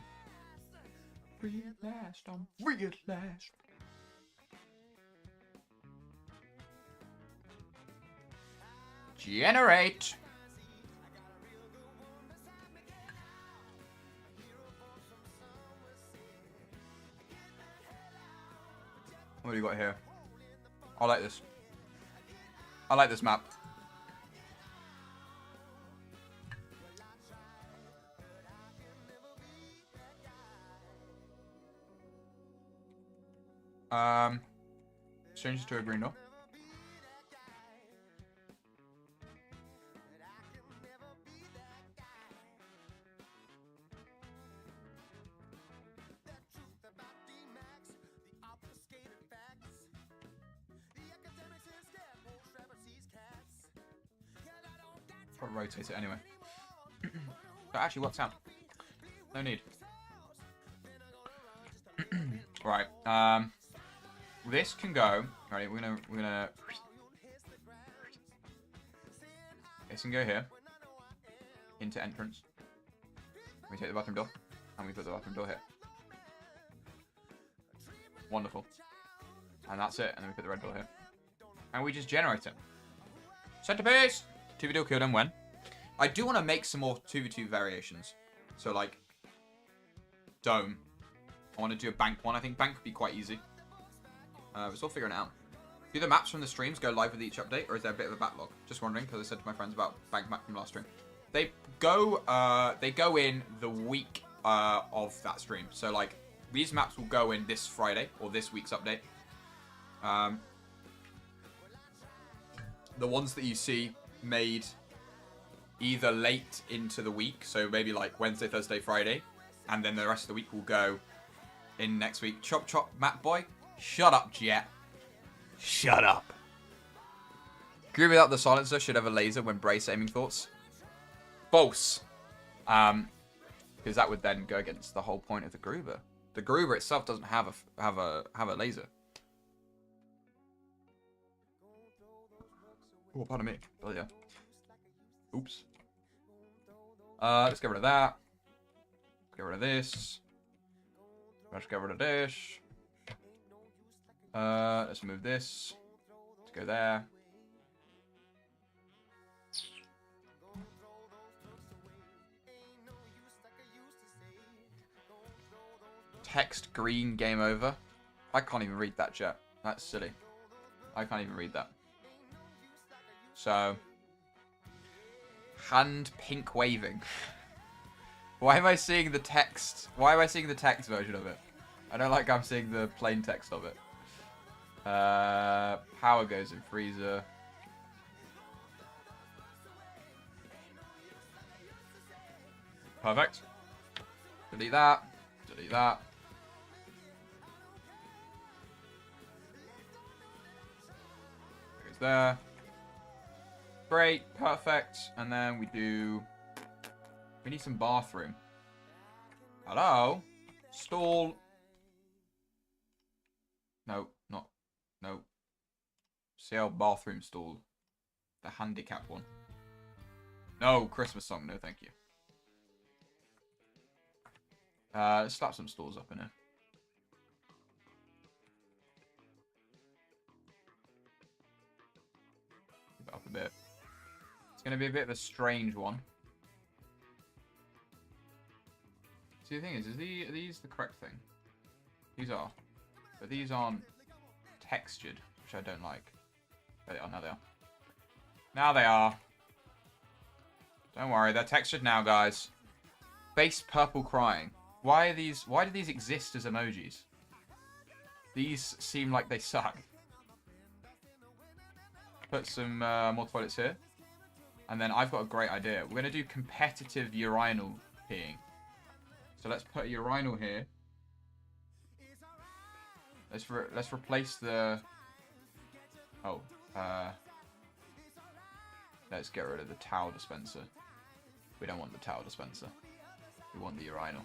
Real last, I'm real last. Generate. What do you got here? I like this. I like this map. Change it to a green door. I'll rotate it anyway. That actually works out. No need. Right. This can go. Alright, we're gonna. This can go here. Into entrance. We take the bathroom door, and we put the bathroom door here. Wonderful. And that's it. And then we put the red door here. And we just generate it. Centerpiece! 2v2 kill them when? I do want to make some more 2v2 variations. So, like, Dome. I want to do a bank one. I think bank would be quite easy. We're still figuring it out. Do the maps from the streams go live with each update, or is there a bit of a backlog? Just wondering, because I said to my friends about bank map from last stream. They go in the week of that stream. So, like, These maps will go in this Friday, or this week's update. The ones that you see made either late into the week, so maybe like Wednesday, Thursday, Friday, and then the rest of the week will go in next week. Chop chop, Map Boy. Shut up, Jet. Shut up. Agree without the silencer should have a laser when brace aiming thoughts. False. Because that would then go against the whole point of the Gruber. The Gruber itself doesn't have a laser. Oh, pardon me. Oh yeah. Oops. Let's get rid of that. Get rid of this. Let's get rid of this. Let's move this. Let's go there. Text green, game over. I can't even read that, chat. That's silly. I can't even read that. So, hand pink waving. Why am I seeing the text? Why am I seeing the text version of it? I don't like I'm seeing the plain text of it. Power goes in freezer. Perfect. Delete that. Delete that. Goes there. Great, perfect. And then we need some bathroom. Hello? Stall. No, not. No. CL bathroom stall. The handicap one. No, Christmas song. No, thank you. Let's slap some stalls up in here. Keep it up a bit. It's going to be a bit of a strange one. See, the thing is are these the correct thing? These are. But these aren't textured, which I don't like. There they are, now they are. Now they are. Don't worry, they're textured now, guys. Face purple crying. Why do these exist as emojis? These seem like they suck. Put some more toilets here. And then I've got a great idea. We're going to do competitive urinal peeing. So let's put a urinal here. Let's replace the... Oh. Let's get rid of the towel dispenser. We don't want the towel dispenser. We want the urinal.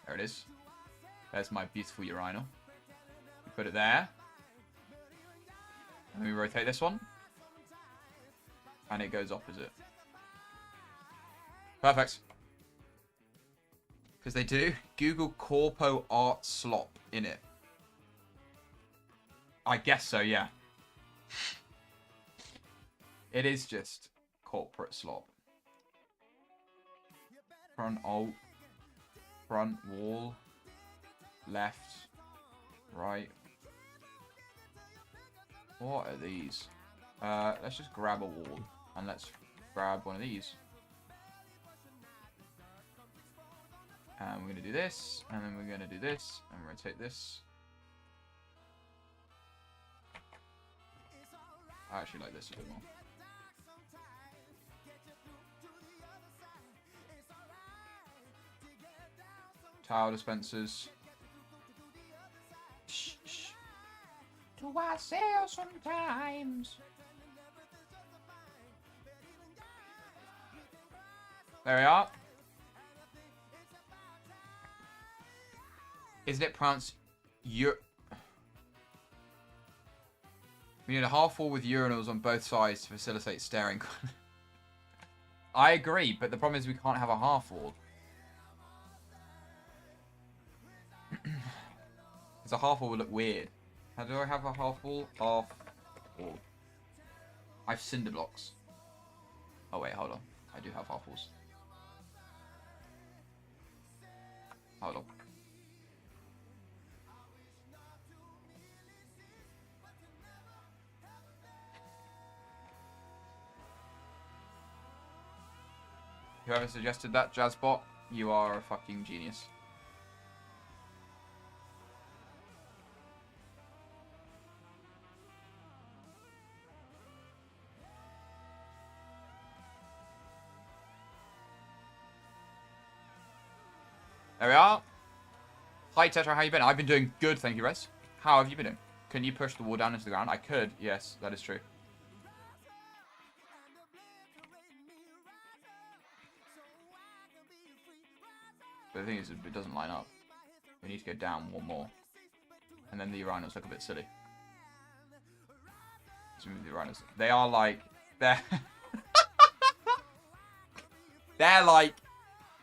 There it is. There's my beautiful urinal. We put it there. And we rotate this one. And it goes opposite. Perfect. Because they do. Google Corpo Art Slop in it. I guess so, yeah. It is just corporate slop. Front alt. Front wall. Left. Right. What are these? Let's just grab a wall. And let's grab one of these. And we're going to do this. And then we're going to do this. And rotate this. I actually like this a bit more. Towel dispensers. Shh, shh. To ourselves sometimes. There we are. Isn't it pronounced We need a half wall with urinals on both sides to facilitate staring. I agree, but the problem is we can't have a half wall. Because a half wall would look weird. How do I have a half wall? Half wall. I have cinder blocks. Oh wait, hold on. I do have half walls. Hold on. Whoever suggested that, Jazzbot, you are a fucking genius. There we are. Hi, Tetra. How you been? I've been doing good, thank you, Rez. How have you been doing? Can you push the wall down into the ground? I could. Yes, that is true. But the thing is, it doesn't line up. We need to go down one more. And then the Uranus look a bit silly. Let's move the Uranus. They are like... They're... They're like...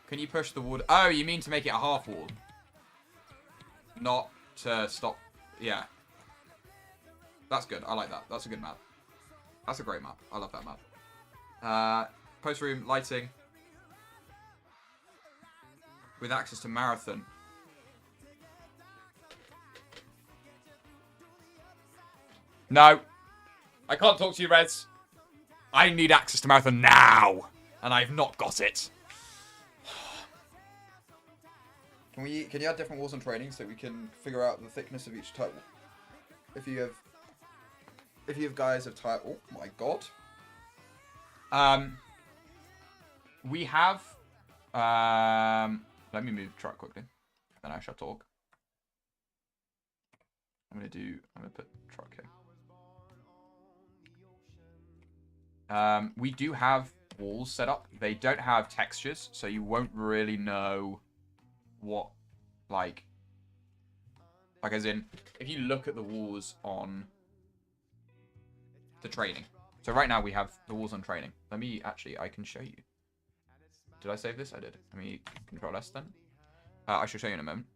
Can you push the wall? Oh, you mean to make it a half wall? Not to stop... Yeah. That's good. I like that. That's a good map. That's a great map. I love that map. Post room, lighting. With access to Marathon. No. I can't talk to you, Reds. I need access to Marathon now. And I've not got it. Can you add different walls on training so we can figure out the thickness of each type? If you have guys of type, oh my god. We have let me move truck quickly, then I shall talk. I'm gonna put truck here. We do have walls set up. They don't have textures, so you won't really know what, like as in, if you look at the walls on the training. So right now we have the walls on training. Let me, actually, I can show you. Did I save this? I did. Let me Control S then. I shall show you in a moment.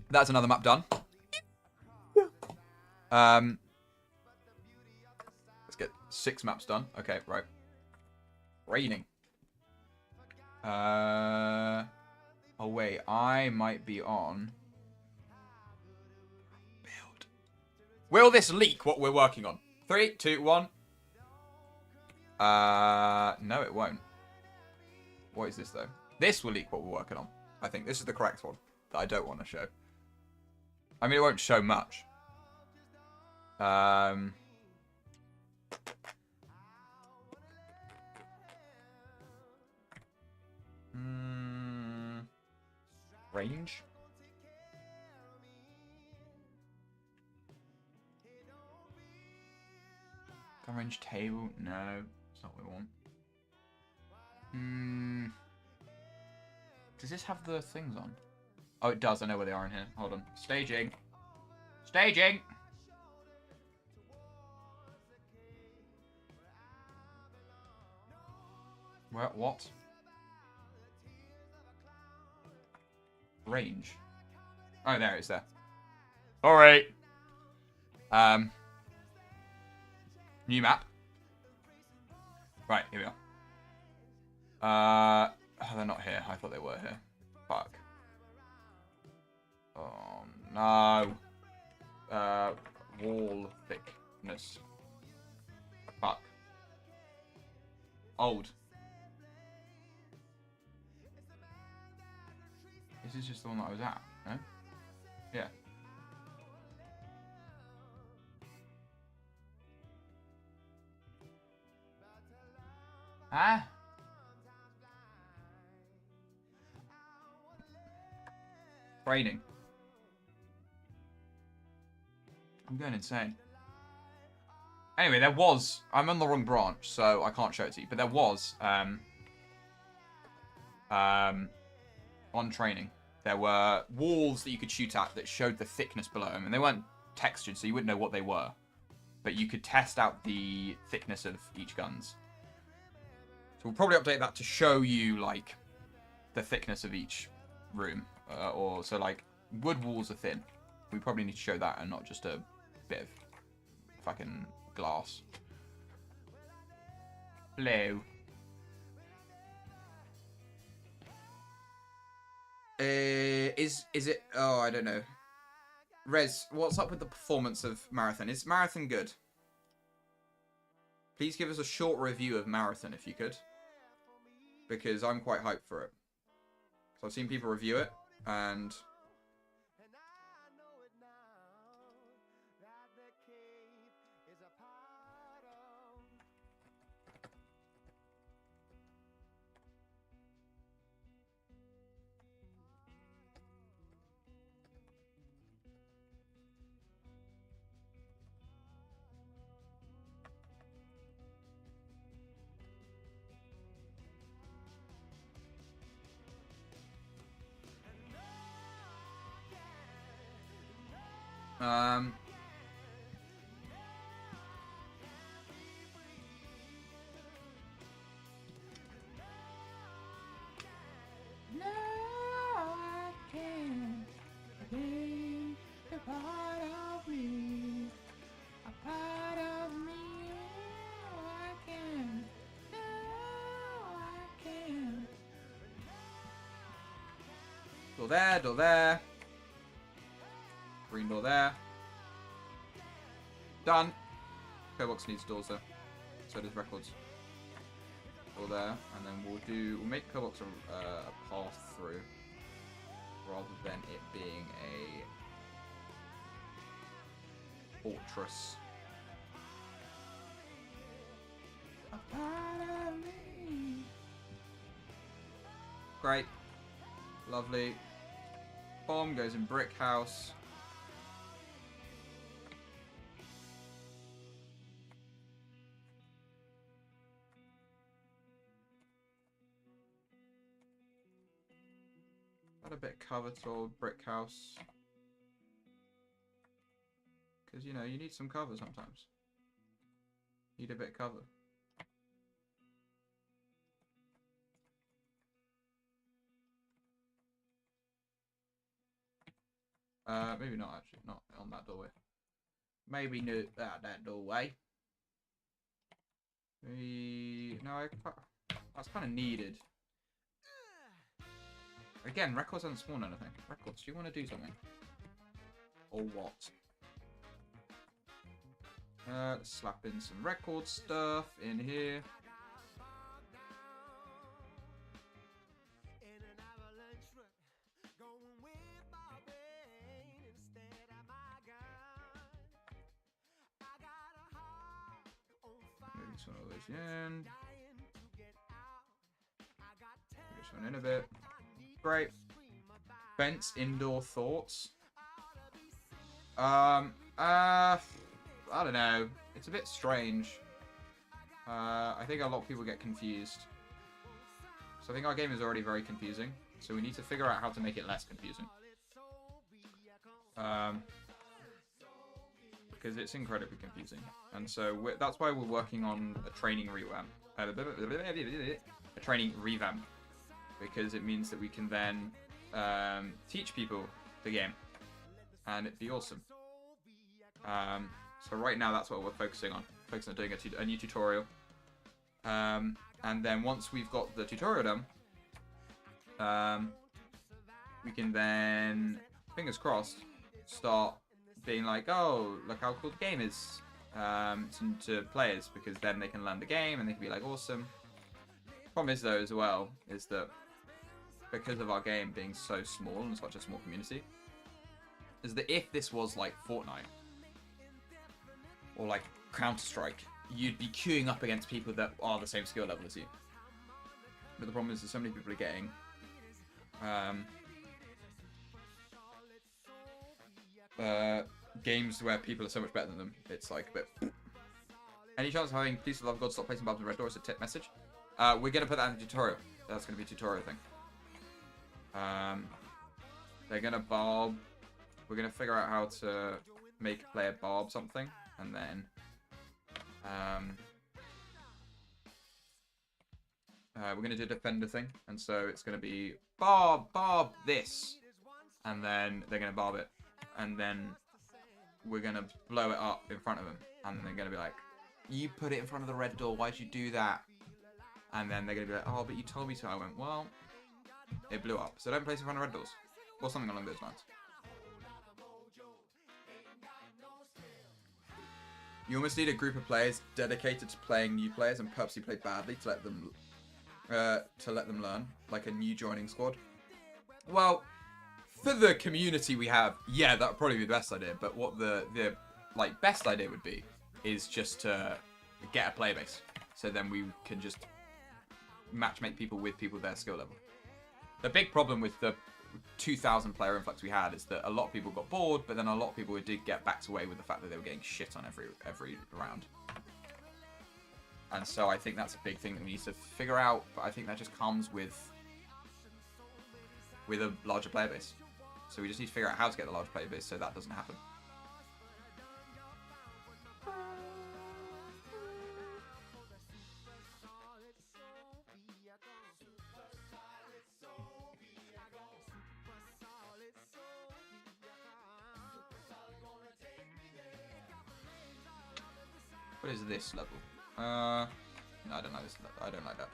That's another map done. Let's get 6 maps done. Okay, right. Raining. Oh wait, I might be on build. Will this leak what we're working on? 3, 2, 1. No, it won't. What is this though? This will leak what we're working on. I think this is the correct one that I don't want to show. I mean, it won't show much. Range? Range table? No, that's not what we want. Does this have the things on? Oh, it does. I know where they are in here. Hold on. Staging. Staging! Where? What? Range. Oh, there it is there. Alright. New map. Right, here we are. Oh, they're not here. I thought they were here. Fuck. Oh, no. Wall thickness. Fuck. Old. This is just the one that I was at, no? Yeah. Huh? Training. I'm going insane. Anyway, there was... I'm on the wrong branch, so I can't show it to you. But there was... on training, there were walls that you could shoot at that showed the thickness below them. And they weren't textured, so you wouldn't know what they were. But you could test out the thickness of each guns. So we'll probably update that to show you, like, the thickness of each room. So, like, wood walls are thin. We probably need to show that and not just a bit of fucking glass. Blue. Is it... Oh, I don't know. Rez, what's up with the performance of Marathon? Is Marathon good? Please give us a short review of Marathon if you could. Because I'm quite hyped for it. So I've seen people review it, and... No, I can't be a part of me. A part of me. No, I can't. No, I can't. Door there, door there. Green door there. Done. Pillbox needs doors though. So does records. Door there, and then we'll make Pillbox a path through, rather than it being a fortress. A part of me. Great. Lovely. Bomb goes in brick house. Got a bit covered old brick house. Because, you know, you need some cover sometimes. Need a bit of cover. Maybe not actually, not on that doorway. Maybe no, that doorway. No, that's kind of needed. Again, records doesn't spawn anything. Records, do you want to do something? Or what? Let's slap in some record stuff in here. Maybe some of those in. Get this one in a bit. Great. Fence indoor thoughts. I don't know. It's a bit strange. I think a lot of people get confused. So I think our game is already very confusing. So we need to figure out how to make it less confusing. Because it's incredibly confusing. And so that's why we're working on a training revamp. A training revamp. Because it means that we can then teach people the game. And it'd be awesome. So right now that's what we're focusing on. Focusing on doing a new tutorial. And then once we've got the tutorial done, we can then, fingers crossed, start being like, oh, look how cool the game is to players, because then they can learn the game and they can be like, awesome. Problem is though as well, is that because of our game being so small and such a small community, is that if this was like Fortnite or like Counter-Strike, you'd be queuing up against people that are the same skill level as you. But the problem is that so many people are getting games where people are so much better than them. It's like a bit. Any chance of having Please for the Love of God stop placing bombs in red door? It's a tip message. We're gonna put that in the tutorial. That's gonna be a tutorial thing. They're gonna barb. We're gonna figure out how to make a player barb something, and then we're gonna do a defender thing, and so it's gonna be barb this, and then they're gonna barb it, and then we're gonna blow it up in front of them, and they're gonna be like, you put it in front of the red door, why'd you do that? And then they're gonna be like, oh, but you told me to. I went, well, it blew up, so don't place it in front of red doors, or something along those lines. You almost need a group of players dedicated to playing new players and purposely play badly to let them learn, like a new joining squad. Well, for the community we have, yeah, that would probably be the best idea. But what the like best idea would be is just to get a player base, so then we can just matchmake people with people their skill level. The big problem with the 2,000 player influx we had is that a lot of people got bored, but then a lot of people did get backed away with the fact that they were getting shit on every round. And so I think that's a big thing that we need to figure out, but I think that just comes with a larger player base. So we just need to figure out how to get the larger player base so that doesn't happen. What is this level? No, I don't like this. I don't like that.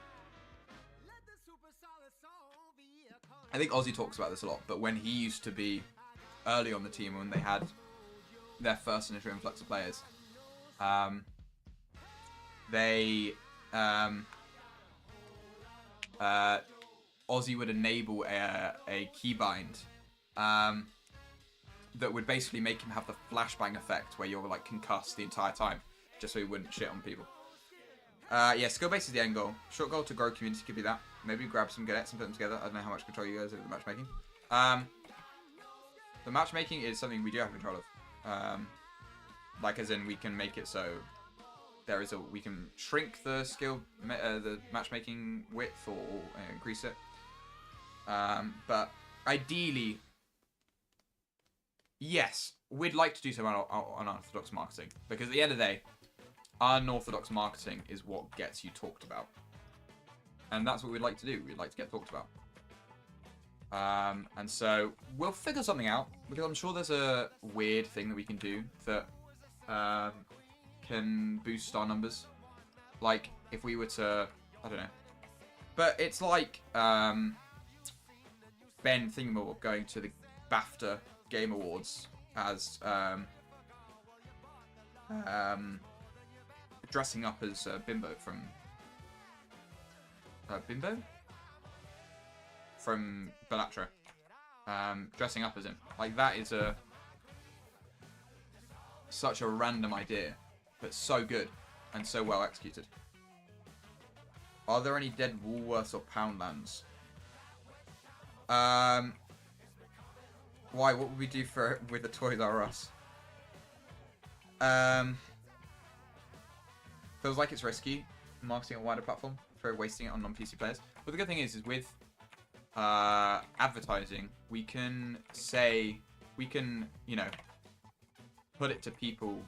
I think Ozzy talks about this a lot, but when he used to be early on the team, when they had their first initial influx of players, Ozzy would enable a keybind that would basically make him have the flashbang effect where you're like concussed the entire time, just so he wouldn't shit on people. Yeah, skill base is the end goal. Short goal to grow community could be that. Maybe grab some cadets and put them together. I don't know how much control you guys have over the matchmaking. The matchmaking is something we do have control of. Like as in we can make it so we can shrink the the matchmaking width or increase it. But ideally, yes, we'd like to do some unorthodox marketing, because at the end of the day, unorthodox marketing is what gets you talked about. And that's what we'd like to do. We'd like to get talked about. And so we'll figure something out, because I'm sure there's a weird thing that we can do that can boost our numbers. Like if we were to, I don't know. But it's like Ben Thingmore going to the BAFTA Game Awards as dressing up as Bimbo from Belatra, dressing up as him. Like that is such a random idea, but so good and so well executed. Are there any dead Woolworths or Poundlands? Why? What would we do with the Toys R Us? Feels like it's risky marketing a wider platform for wasting it on non-PC players. But the good thing is with advertising, we can put it to people.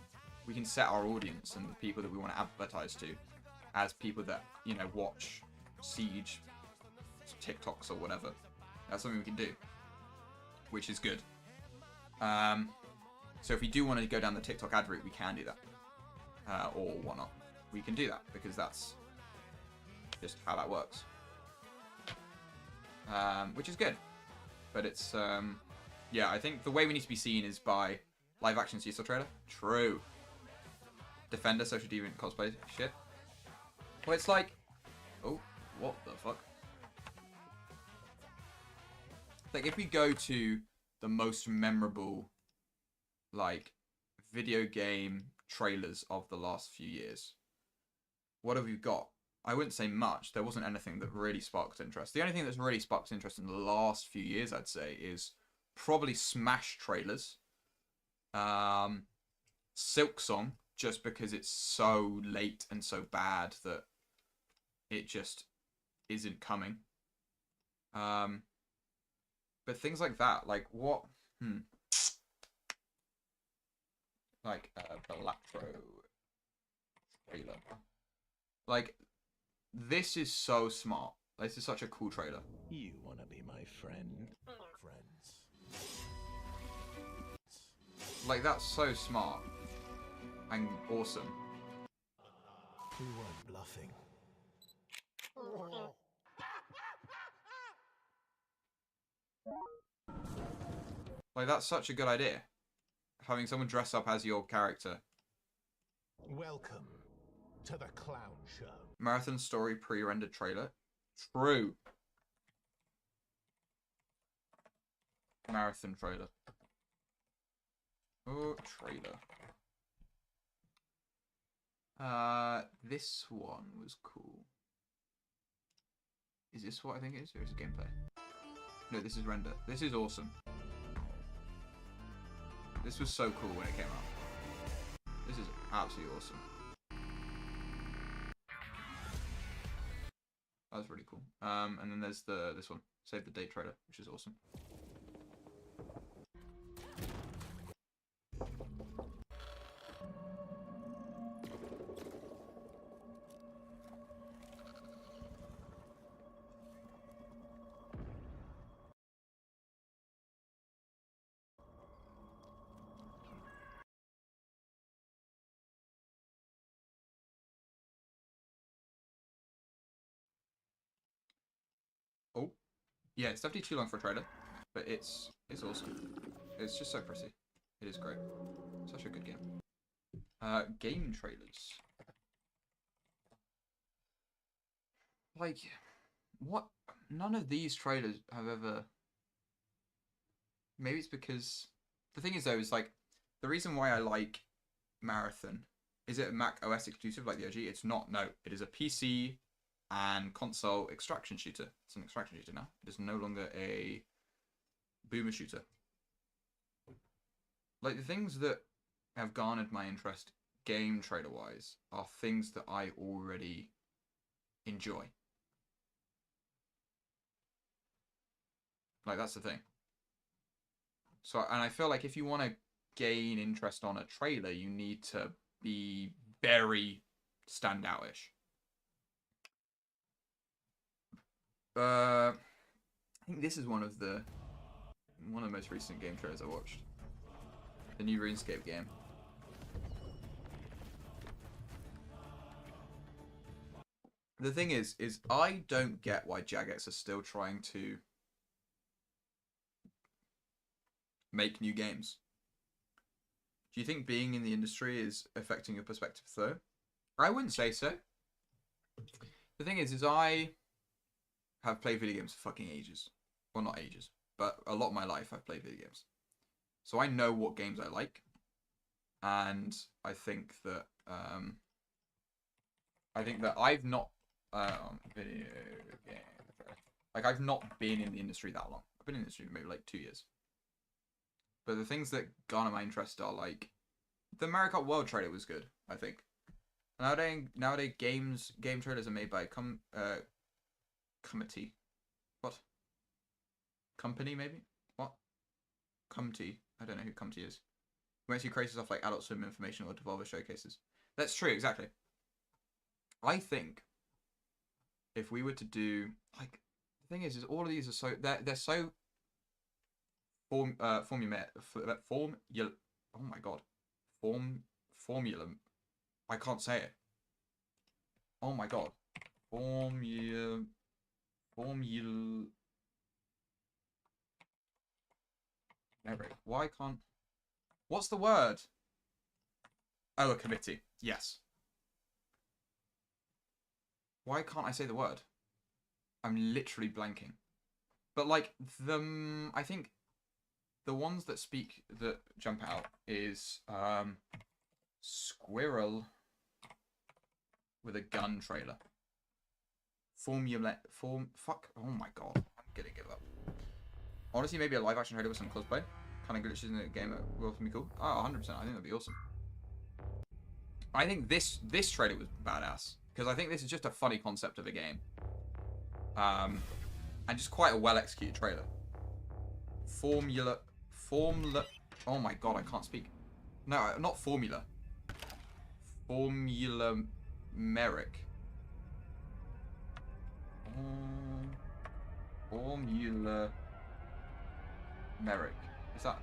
We can set our audience and the people that we want to advertise to as people that watch Siege TikToks or whatever. That's something we can do, which is good. So if we do want to go down the TikTok ad route, we can do that, or whatnot. We can do that because that's just how that works, which is good. But it's yeah, I think the way we need to be seen is by live action CS:GO trailer. True. Defender, Social Deviant cosplay shit. Well, it's like, oh, what the fuck? Like if we go to the most memorable, like, video game trailers of the last few years, what have we got? I wouldn't say much. There wasn't anything that really sparked interest. The only thing that's really sparked interest in the last few years, I'd say, is probably Smash trailers. Silksong, just because it's so late and so bad that it just isn't coming. But things like that, like what? Like Bellatro trailer. Like, this is so smart. This is such a cool trailer. You wanna be my friend? Friends. Like, that's so smart and awesome. We weren't bluffing. Like, that's such a good idea. Having someone dress up as your character. Welcome to the clown show. Marathon story pre-rendered trailer. True. Marathon trailer. Oh, trailer. This one was cool. Is this what I think it is, or is it gameplay? No, this is render. This is awesome. This was so cool when it came out. This is absolutely awesome. That was really cool. And then there's this one, Save the Date trailer, which is awesome. Yeah, it's definitely too long for a trailer, but it's awesome. It's just so pretty. It is great. Such a good game. Game trailers. Like, what? None of these trailers have ever... Maybe it's because... The thing is, though, is like, the reason why I like Marathon, is it a Mac OS exclusive like the OG? It's not, no. It is a PC and console extraction shooter. It's an extraction shooter now. It is no longer a boomer shooter. Like, the things that have garnered my interest game trailer-wise are things that I already enjoy. Like, that's the thing. So, and I feel like if you want to gain interest on a trailer, you need to be very standout-ish. I think this is one of the most recent game trailers I watched. The new RuneScape game. The thing is I don't get why Jagex are still trying to make new games. Do you think being in the industry is affecting your perspective though? I wouldn't say so. The thing is I have played video games for fucking ages. Well, not ages, but a lot of my life I've played video games. So I know what games I like. And I think that I've not video game. Like, I've not been in the industry that long. I've been in the industry for maybe like 2 years. But the things that garner my interest are like the Mario Kart World trailer was good, I think. Nowadays game trailers are made by committee. What? Company maybe? What? Committee. I don't know who Committee is. We won't see creators off like Adult Swim information or Devolver showcases. That's true, exactly. I think if we were to do like the thing is all of these are so they're so formula. Oh my god, formula. I can't say it. Oh my god, formula. Why can't? What's the word? Oh, a committee. Yes. Why can't I say the word? I'm literally blanking. But like I think the ones that jump out is Squirrel with a gun trailer. Fuck. Oh my god. I'm gonna give up. Honestly, maybe a live action trailer with some cosplay. Kind of glitches in the game will be cool. Oh, 100%. I think that'd be awesome. I think this trailer was badass. Because I think this is just a funny concept of a game. And just quite a well executed trailer. Formula. Oh my god, I can't speak. No, not Formula. Formula Merrick. Formula Merrick. Is that?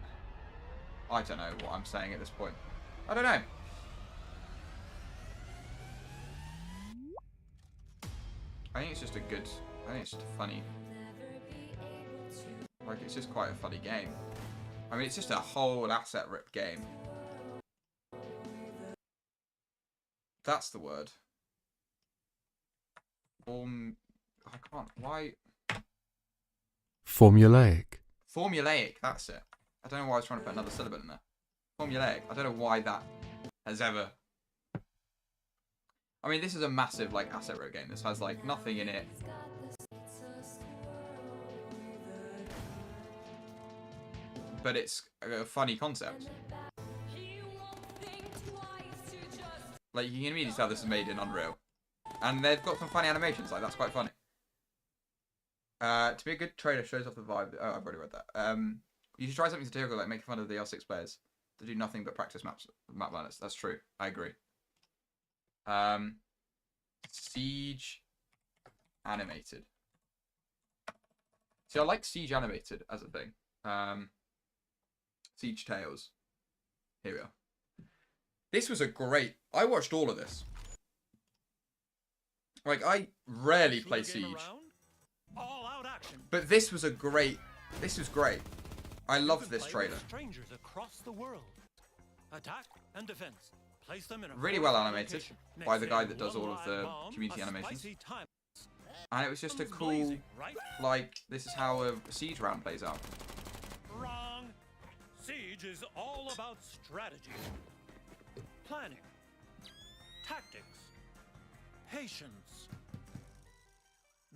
I don't know what I'm saying at this point. I don't know. I think it's just a funny. Like, it's just quite a funny game. I mean, it's just a whole asset rip game. That's the word. I can't. Why? Formulaic. Formulaic, that's it. I don't know why I was trying to put another syllable in there. Formulaic. I don't know why that has ever... I mean, this is a massive, like, asset rip game. This has, like, nothing in it. But it's a funny concept. Like, you can immediately tell this is made in Unreal. And they've got some funny animations, like, that's quite funny. To be a good trailer shows off the vibe. Oh, I've already read that. You should try something satirical, like making fun of the R6 players that do nothing but practice map manners. That's true. I agree. Siege animated. See, I like Siege animated as a thing. Siege Tales. Here we are. This was a great... I watched all of this. Like, I rarely play Siege. But this was a great. This was great. I loved this trailer. Strangers across the world. Attack and defense. Place them in a Really well animated by the guy that does all of the community animations. And it was just a cool, like, this is how a siege round plays out. Wrong. Siege is all about strategy, planning, tactics, patience.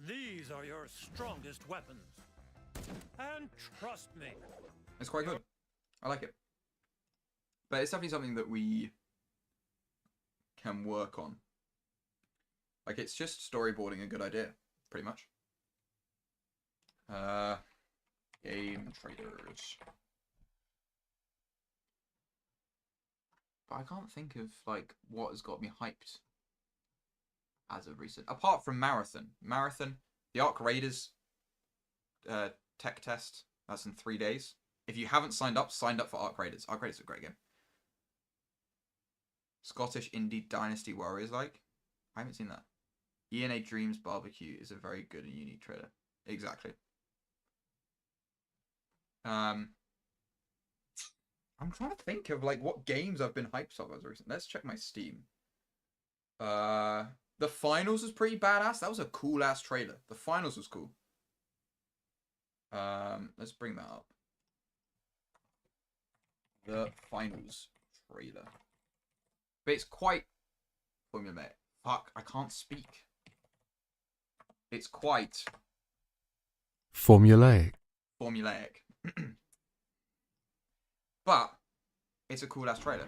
These are your strongest weapons. And trust me. It's quite good. I like it. But it's definitely something that we can work on. Like, it's just storyboarding a good idea, pretty much. Game trailers. But I can't think of, like, what has got me hyped as of recent. Apart from Marathon. Marathon, the Arc Raiders tech test. That's in 3 days. If you haven't signed up for Arc Raiders. Arc Raiders is a great game. Scottish indie Dynasty Warriors like. I haven't seen that. ENA Dreams Barbecue is a very good and unique trailer. Exactly. I'm trying to think of like what games I've been hyped of as recent. Let's check my Steam. The Finals was pretty badass. That was a cool ass trailer. The Finals was cool. Let's bring that up. The Finals trailer. But it's quite formulaic. Fuck, I can't speak. It's quite formulaic. Formulaic. But it's a cool ass trailer.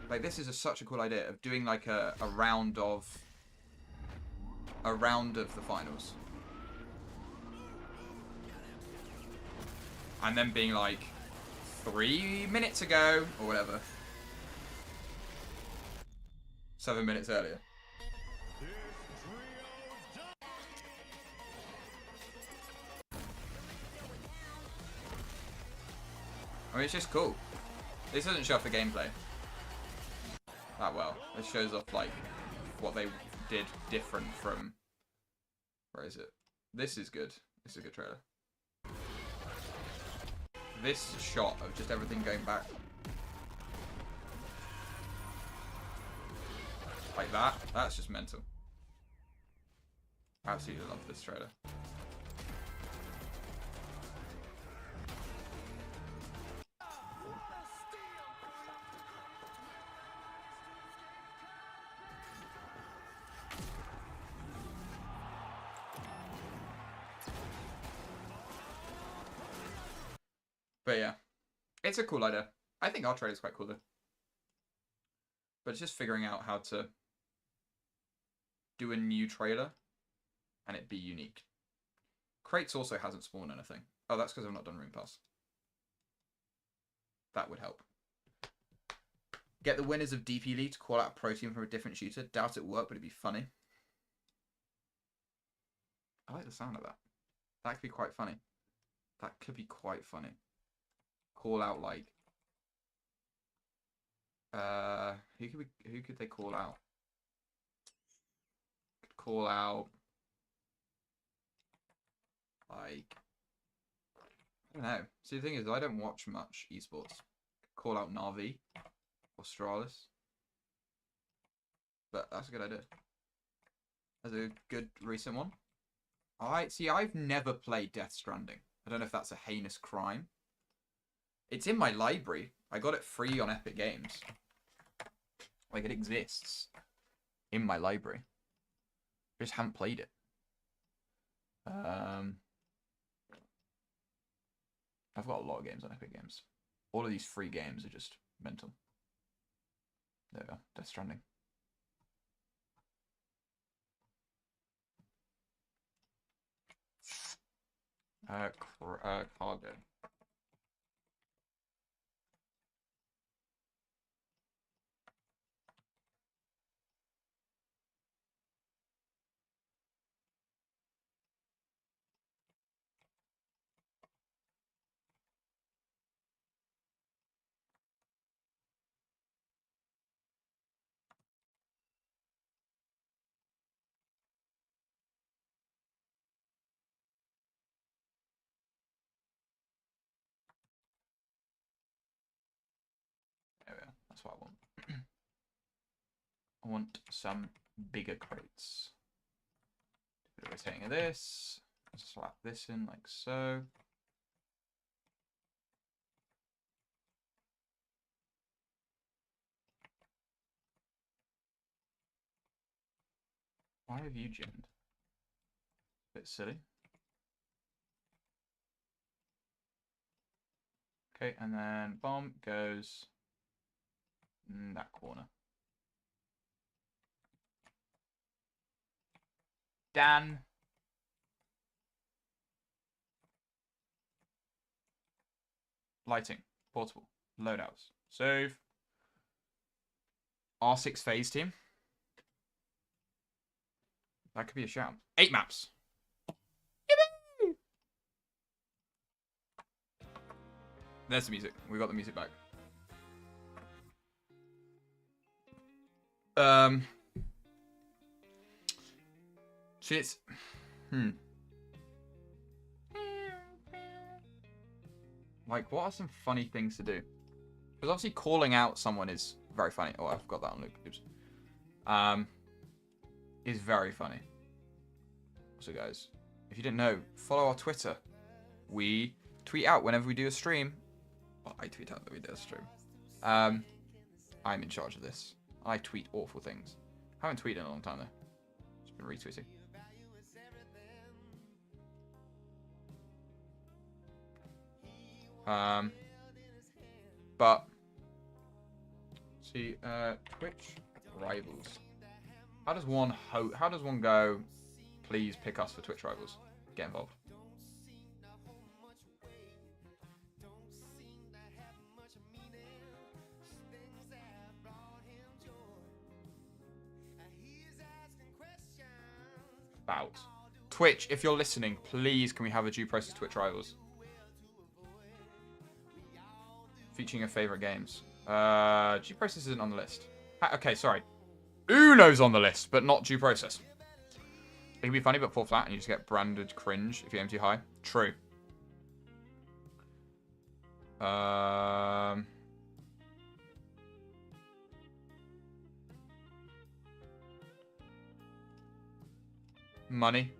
Like, this is such a cool idea of doing like a round of the finals. And then being like 3 minutes ago or whatever. 7 minutes earlier. I mean, it's just cool. This doesn't show off the gameplay that well. It shows off like what they did different from. Where is it? This is good. This is a good trailer. This shot of just everything going back. Like that. That's just mental. Absolutely love this trailer. But yeah, it's a cool idea. I think our trailer is quite cool though. But it's just figuring out how to do a new trailer and it be unique. Crates also hasn't spawned anything. Oh, that's because I've not done Room Pass. That would help. Get the winners of DP League to call out a pro team from a different shooter. Doubt it worked, but it'd be funny. I like the sound of that. That could be quite funny. That could be quite funny. Call out like who could they call out? Could call out like, I don't know. See, the thing is, I don't watch much esports. Call out Na'Vi, Australis, but that's a good idea. That's a good recent one. I've never played Death Stranding. I don't know if that's a heinous crime. It's in my library. I got it free on Epic Games. Like, it exists in my library. I just haven't played it. I've got a lot of games on Epic Games. All of these free games are just mental. There we go. Death Stranding. Cargo. what I want. I want some bigger crates. A bit of rotating of this. Slap this in like so. Why have you ginned? Bit silly. Okay, and then bomb goes in that corner. Dan. Lighting. Portable. Loadouts. Save. R6 phase team. That could be a shout. 8 maps. Yippee! There's the music. We got the music back. See, it's... Like, what are some funny things to do? Because obviously calling out someone is very funny. Oh, I've got that on loop. Oops. Is very funny. So, guys, if you didn't know, follow our Twitter. We tweet out whenever we do a stream. Well, I tweet out that we do a stream. I'm in charge of this. I tweet awful things. Haven't tweeted in a long time, though. Just been retweeting. But see, Twitch rivals. How does one go? Please pick us for Twitch rivals. Get involved. About Twitch, if you're listening, please can we have a due process Twitch rivals? Featuring your favorite games. Due process isn't on the list. Okay, sorry. Uno's on the list, but not due process. It can be funny, but fall flat, and you just get branded cringe if you aim too high. True. Money.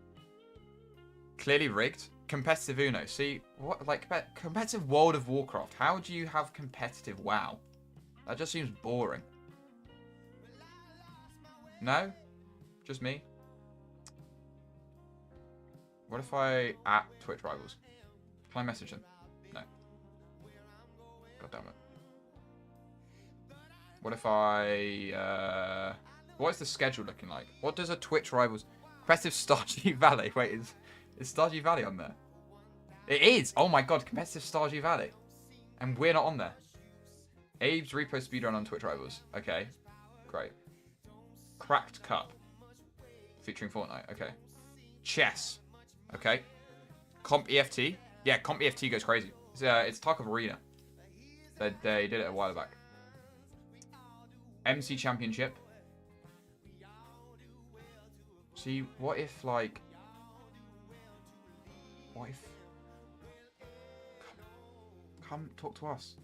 Clearly rigged. Competitive Uno. See, what, like, competitive World of Warcraft. How do you have competitive WoW? That just seems boring. No? Just me? What if I at Twitch rivals? Can I message them? No. God damn it. What if I, what is the schedule looking like? What does a Twitch rivals... Competitive Stardew Valley. Wait, is Stardew Valley on there? It is! Oh my god, competitive Stardew Valley. And we're not on there. Abe's repost speedrun on Twitch rivals. Okay. Great. Cracked Cup. Featuring Fortnite. Okay. Chess. Okay. Comp EFT. Yeah, Comp EFT goes crazy. It's Tarkov Arena. They did it a while back. MC Championship. See, what if, like... What if... Come talk to us.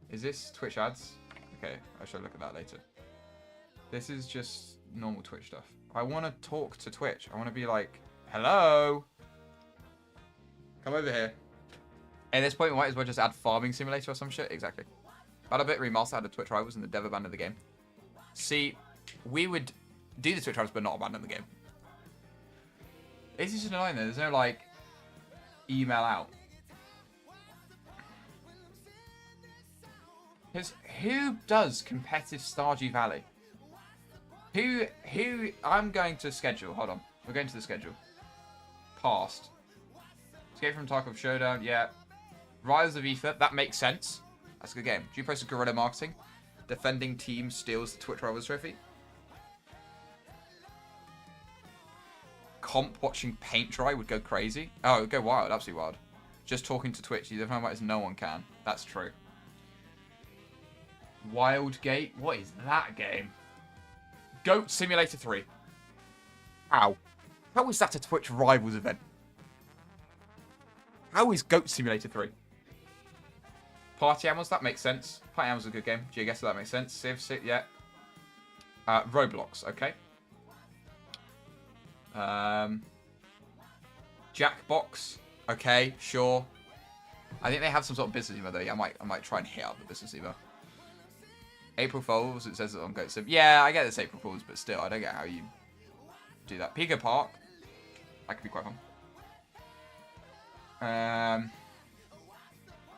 Is this Twitch ads? Okay, I shall look at that later. This is just normal Twitch stuff. I want to talk to Twitch. I want to be like, hello? Come over here. At this point, we might as well just add Farming Simulator or some shit. Exactly. Battlebit Remaster added Twitch rivals and the dev abandoned the game. See, we would do the Twitch rivals but not abandon the game. It's just annoying though. There's no, like, email out. Because who does competitive Stardew Valley? Who, I'm going to schedule. Hold on. We're going to the schedule. Past. Escape from Tarkov Showdown. Yeah. Rise of Ether. That makes sense. That's a good game. Due process guerrilla marketing. Defending team steals the Twitch Rivals trophy. Comp watching paint dry would go crazy. Oh, it would go wild. Absolutely wild. Just talking to Twitch. You don't know about no one can. That's true. Wildgate. What is that game? Goat Simulator 3. How? How is that a Twitch Rivals event? How is Goat Simulator 3? Party Animals, that makes sense. Party Animals is a good game. GeoGuessr, that makes sense. Civ 6, yeah. Roblox, okay. Jackbox, okay, sure. I think they have some sort of business email though. Yeah, I might try and hit up the business email. April Fools, it says it on Goat Civ. Yeah, I get it's April Fools, but still, I don't get how you do that. Pico Park, that could be quite fun.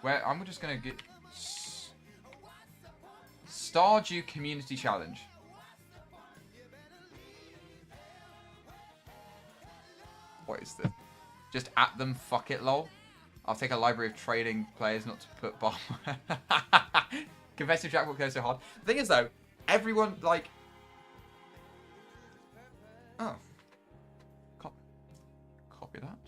Where I'm just gonna get Stardew Community Challenge. What is this? Just at them, fuck it, lol. I'll take a library of trading players not to put bomb. Competitive Jackpot goes so hard. The thing is though, everyone like. Oh. Copy that.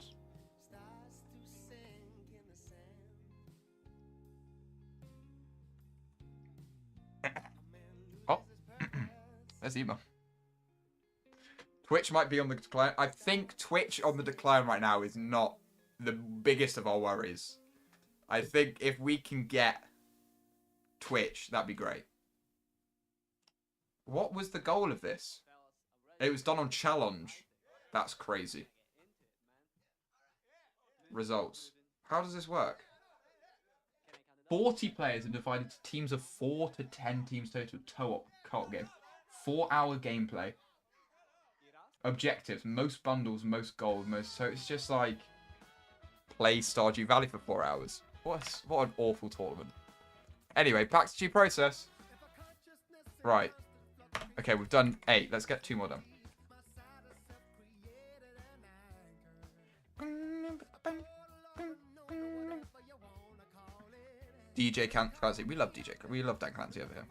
Oh. There's the email. Twitch might be on the decline. I think Twitch on the decline right now is not the biggest of our worries. I think if we can get Twitch, that'd be great. What was the goal of this? It was done on challenge. That's crazy. Results. How does this work? 40 players are divided to teams of 4 to 10 teams total. Co-op game. 4-hour gameplay. Objectives, most bundles, most gold, most... So it's just like... Play Stardew Valley for 4 hours. What an awful tournament. Anyway, back to due process. Right. Okay, we've done 8. Let's get 2 more done. DJ Clancy. We love DJ. We love Dan Clancy over here.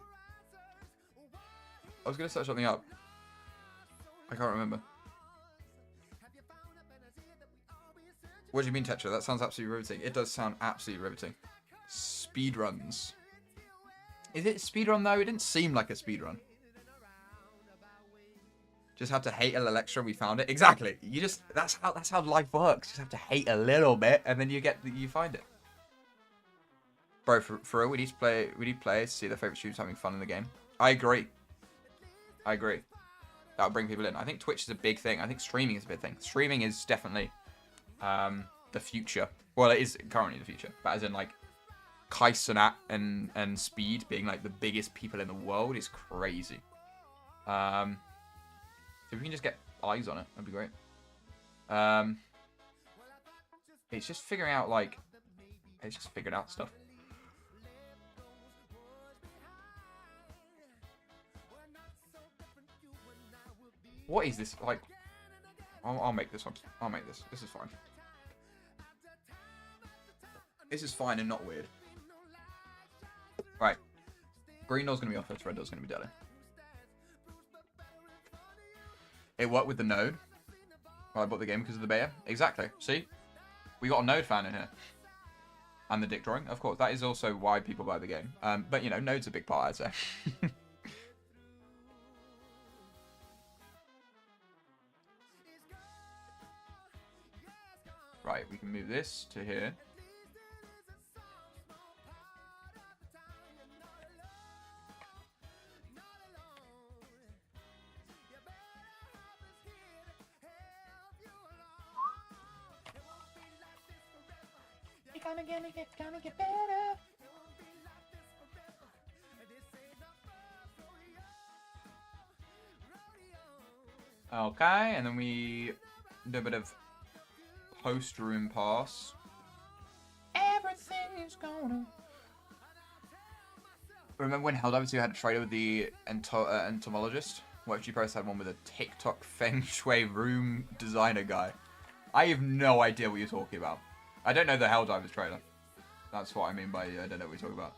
I was going to search something up. I can't remember. What do you mean, Tetra? That sounds absolutely riveting. It does sound absolutely riveting. Speedruns. Is it speedrun though? It didn't seem like a speedrun. Just have to hate a little extra. We found it. Exactly. You just that's how life works. You just have to hate a little bit, and then you find it. Bro, for real, we need to play. We need players to see their favorite students having fun in the game. I agree. I agree. That would bring people in. I think Twitch is a big thing. I think streaming is a big thing. Streaming is definitely the future. Well, it is currently the future. But as in, like, Kai Cenat and Speed being, like, the biggest people in the world is crazy. If we can just get eyes on it, that'd be great. It's just figuring out, like... It's just figuring out stuff. What is this? Like, I'll make this one. I'll make this. This is fine. This is fine and not weird. Right. Green door's going to be office, red door's going to be deli. It worked with the node. Well, I bought the game because of the beta. Exactly. See? We got a node fan in here. And the dick drawing, of course. That is also why people buy the game. But, you know, node's a big part, I'd say. Right, we can move this to here. Gonna get better. Okay, and then we do a bit of post room pass. Everything is gonna. Remember when Helldivers 2 had a trailer with the entomologist? What G-Pros had one with a TikTok Feng Shui room designer guy. I have no idea what you're talking about. I don't know the Helldivers trailer. That's what I mean by I don't know what you're talking about.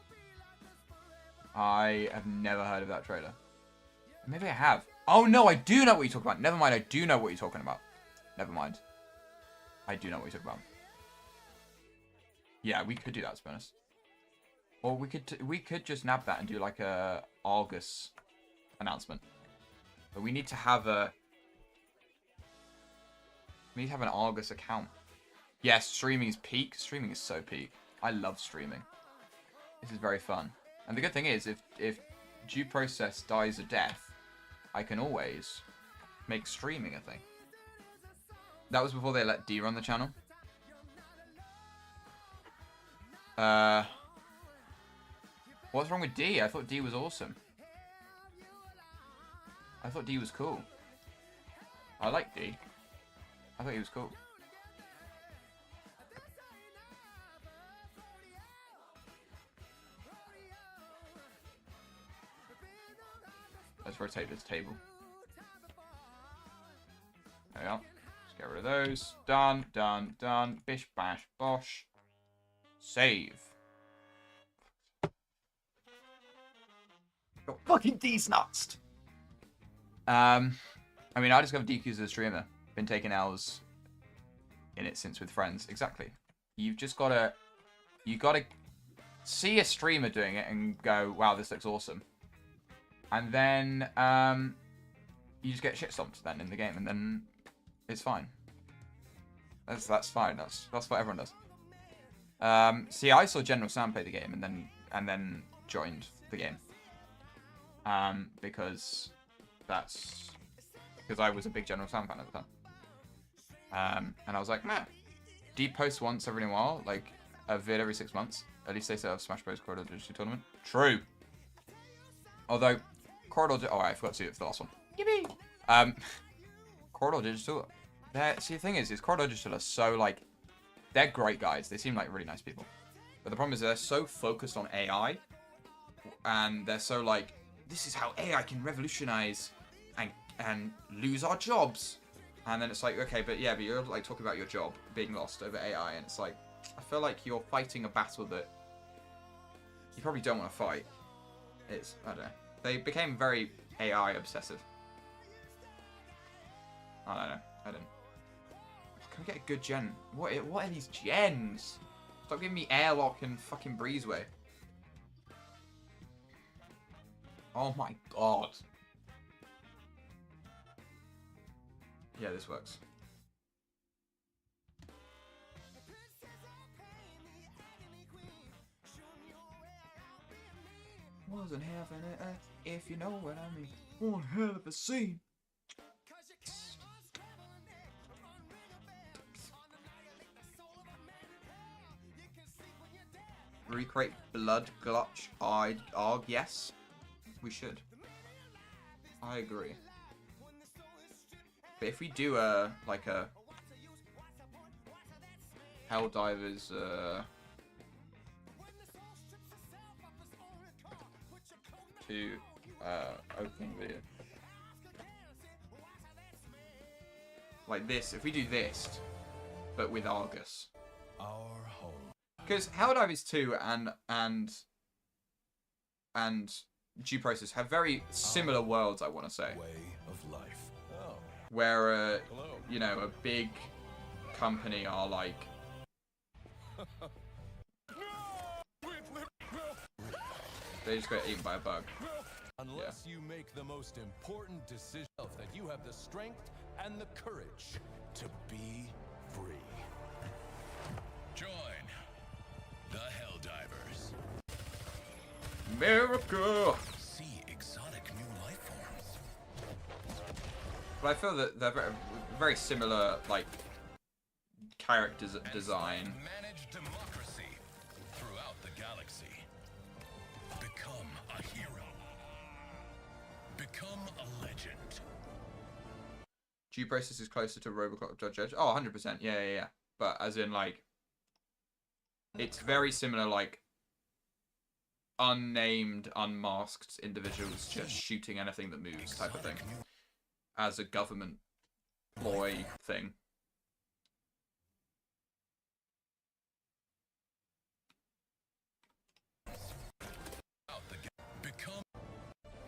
I have never heard of that trailer. Maybe I have. Oh no, I do know what you're talking about. Never mind, I do know what you're talking about. Never mind. I do know what you're talking about. Yeah, we could do that, to be honest. Or we could just nab that and do like a Argus announcement. But we need to have a... We need to have an Argus account. Yes, streaming is peak. Streaming is so peak. I love streaming. This is very fun. And the good thing is, if due process dies a death, I can always make streaming a thing. That was before they let D run the channel. What's wrong with D? I thought D was awesome. I thought D was cool. I like D. I thought he was cool. Let's rotate this table. There we go. Let's get rid of those. Done, done, done. Bish, bash, bosh. Save. Got fucking D-snutsed. I mean, I discovered DQ as a streamer. Been taking L's in it since with friends. Exactly. You've just gotta... You gotta see a streamer doing it and go, wow, this looks awesome. And then, you just get shit stomped then in the game, and then it's fine. That's fine. That's what everyone does. See, I saw General Sam play the game, and then joined the game. Because I was a big General Sam fan at the time. And I was like, man, deep post once every while, like a vid every 6 months. At least they set up Smash Bros. Corridor Digital Tournament. True. Although, Corridor... Oh, I forgot to do it for the last one. Yippee! Corridor Digital... See, the thing is Corridor Digital are so, like... They're great guys. They seem like really nice people. But the problem is they're so focused on AI. And they're so, like... This is how AI can revolutionize and lose our jobs. And then it's like, okay, but you're, like, talking about your job being lost over AI. And it's like... I feel like you're fighting a battle that... You probably don't want to fight. It's... I don't know. They became very AI obsessive. I don't know. I don't. Can we get a good gen? What are these gens? Stop giving me airlock and fucking breezeway. Oh my god. Yeah, this works. Wasn't heaven and earth, if you know what I mean. One hell of a scene. Recreate blood glutch arg, yes. We should. I agree. But if we do like a Helldivers to opening video. Like this, if we do this, but with Argus. Our home. Because Helldivers 2 and Due Process have very similar worlds, I want to say. Way of life. Oh. Where, you know, a big company are like... They just get eaten by a bug. Unless you make the most important decision that you have the strength and the courage to be free. Join the Helldivers. America! See exotic new life forms. But I feel that they're very, very similar, like, character design. Manage democracy throughout the galaxy. Become a hero. Become a legend. Due Process is closer to Robocop Judge Edge. Oh, 100%. Yeah. But as in, like, it's very similar, like, unnamed, unmasked individuals just shooting anything that moves type of thing. As a government ploy thing. Become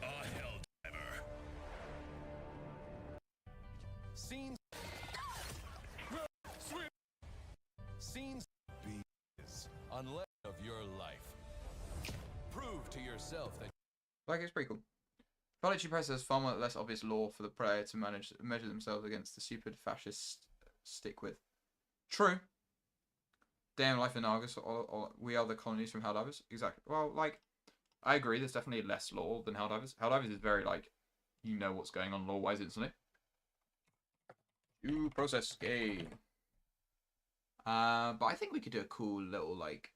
a Helldiver. Scenes. Scenes is unless of your life. Prove to yourself that. Like, it's pretty cool. Due Process has far more less obvious law for the player to measure themselves against the stupid fascists stick with. True. Day in life in Argus, or we are the colonies from Helldivers. Exactly. Well, like, I agree. There's definitely less lore than Helldivers. Helldivers is very like, you know what's going on lore-wise instantly. Ooh, process game. But I think we could do a cool little like.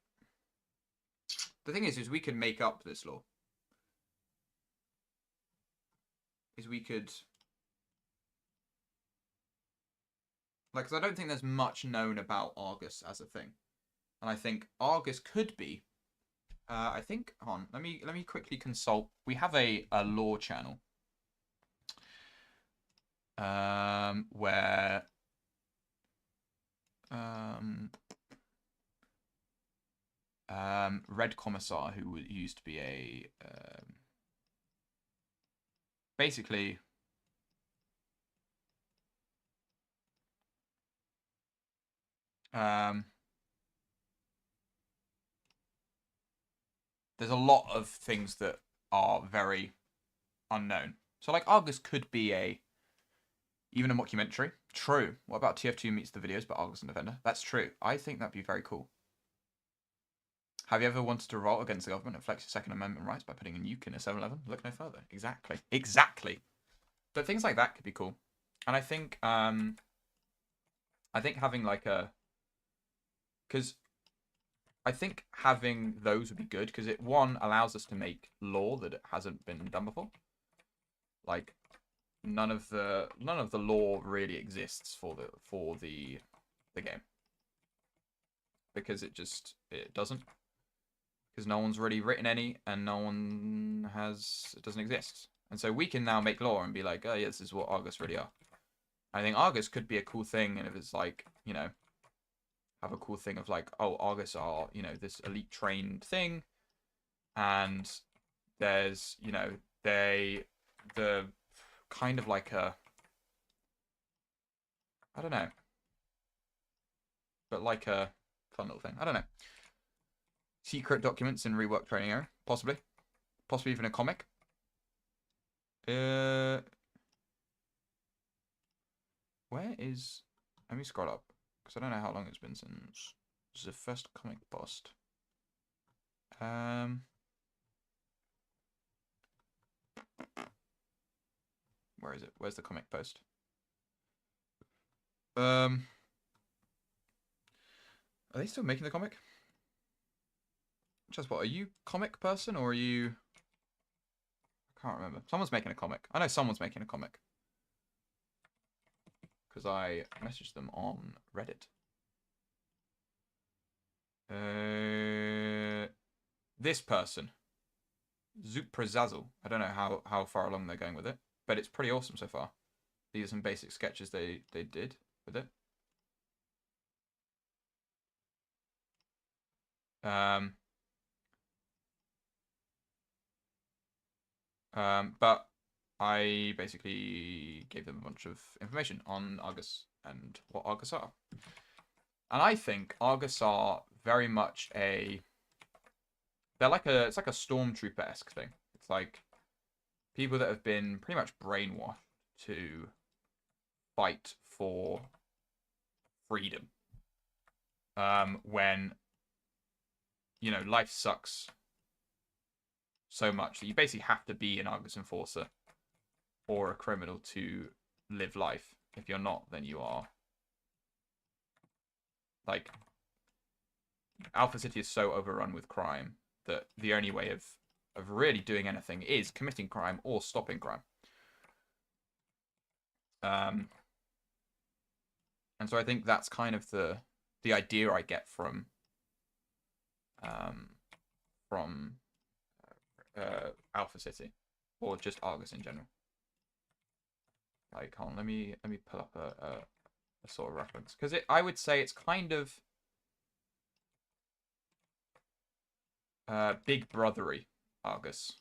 The thing is we could make up this lore. We could. Like, 'cause I don't think there's much known about Argus as a thing, and I think Argus could be. I think. Hold on, let me quickly consult. We have a lore channel. Where. Red Commissar, who used to be a basically there's a lot of things that are very unknown. So like Argus could be even a mockumentary. True. What about TF2 meets the videos but Argus and Defender? That's true. I think that'd be very cool. Have you ever wanted to revolt against the government and flex your Second Amendment rights by putting a nuke in a 7-Eleven? Look no further. Exactly. Exactly. But things like that could be cool. And I think having like a... Because I think having those would be good, because it, one, allows us to make lore that hasn't been done before. Like, none of the lore really exists for the game. Because it doesn't. Because no one's really written any, and it doesn't exist. And so we can now make lore and be like, oh yeah, this is what Argus really are. I think Argus could be a cool thing, and if it's like, you know, have a cool thing of like, oh, Argus are, you know, this elite trained thing, and there's, you know, the kind of like a, I don't know, but like a fun little thing. I don't know. Secret documents in rework training area, possibly even a comic. Where is? Let me scroll up because I don't know how long it's been since the first comic post. Where is it? Where's the comic post? Are they still making the comic? Just what, are you comic person or are you... I can't remember. Someone's making a comic. I know someone's making a comic. Because I messaged them on Reddit. This person. Zuprazazzle. I don't know how far along they're going with it. But it's pretty awesome so far. These are some basic sketches they did with it. But I basically gave them a bunch of information on Argus and what Argus are. And I think Argus are very much it's like a stormtrooper-esque thing. It's like people that have been pretty much brainwashed to fight for freedom. When, you know, life sucks so much that you basically have to be an Argus Enforcer or a criminal to live life. If you're not, then you are. Like, Alpha City is so overrun with crime that the only way of really doing anything is committing crime or stopping crime. And so I think that's kind of the idea I get from Alpha City, or just Argus in general. Like, hold on, let me pull up a sort of reference, because I would say it's kind of Big Brothery Argus.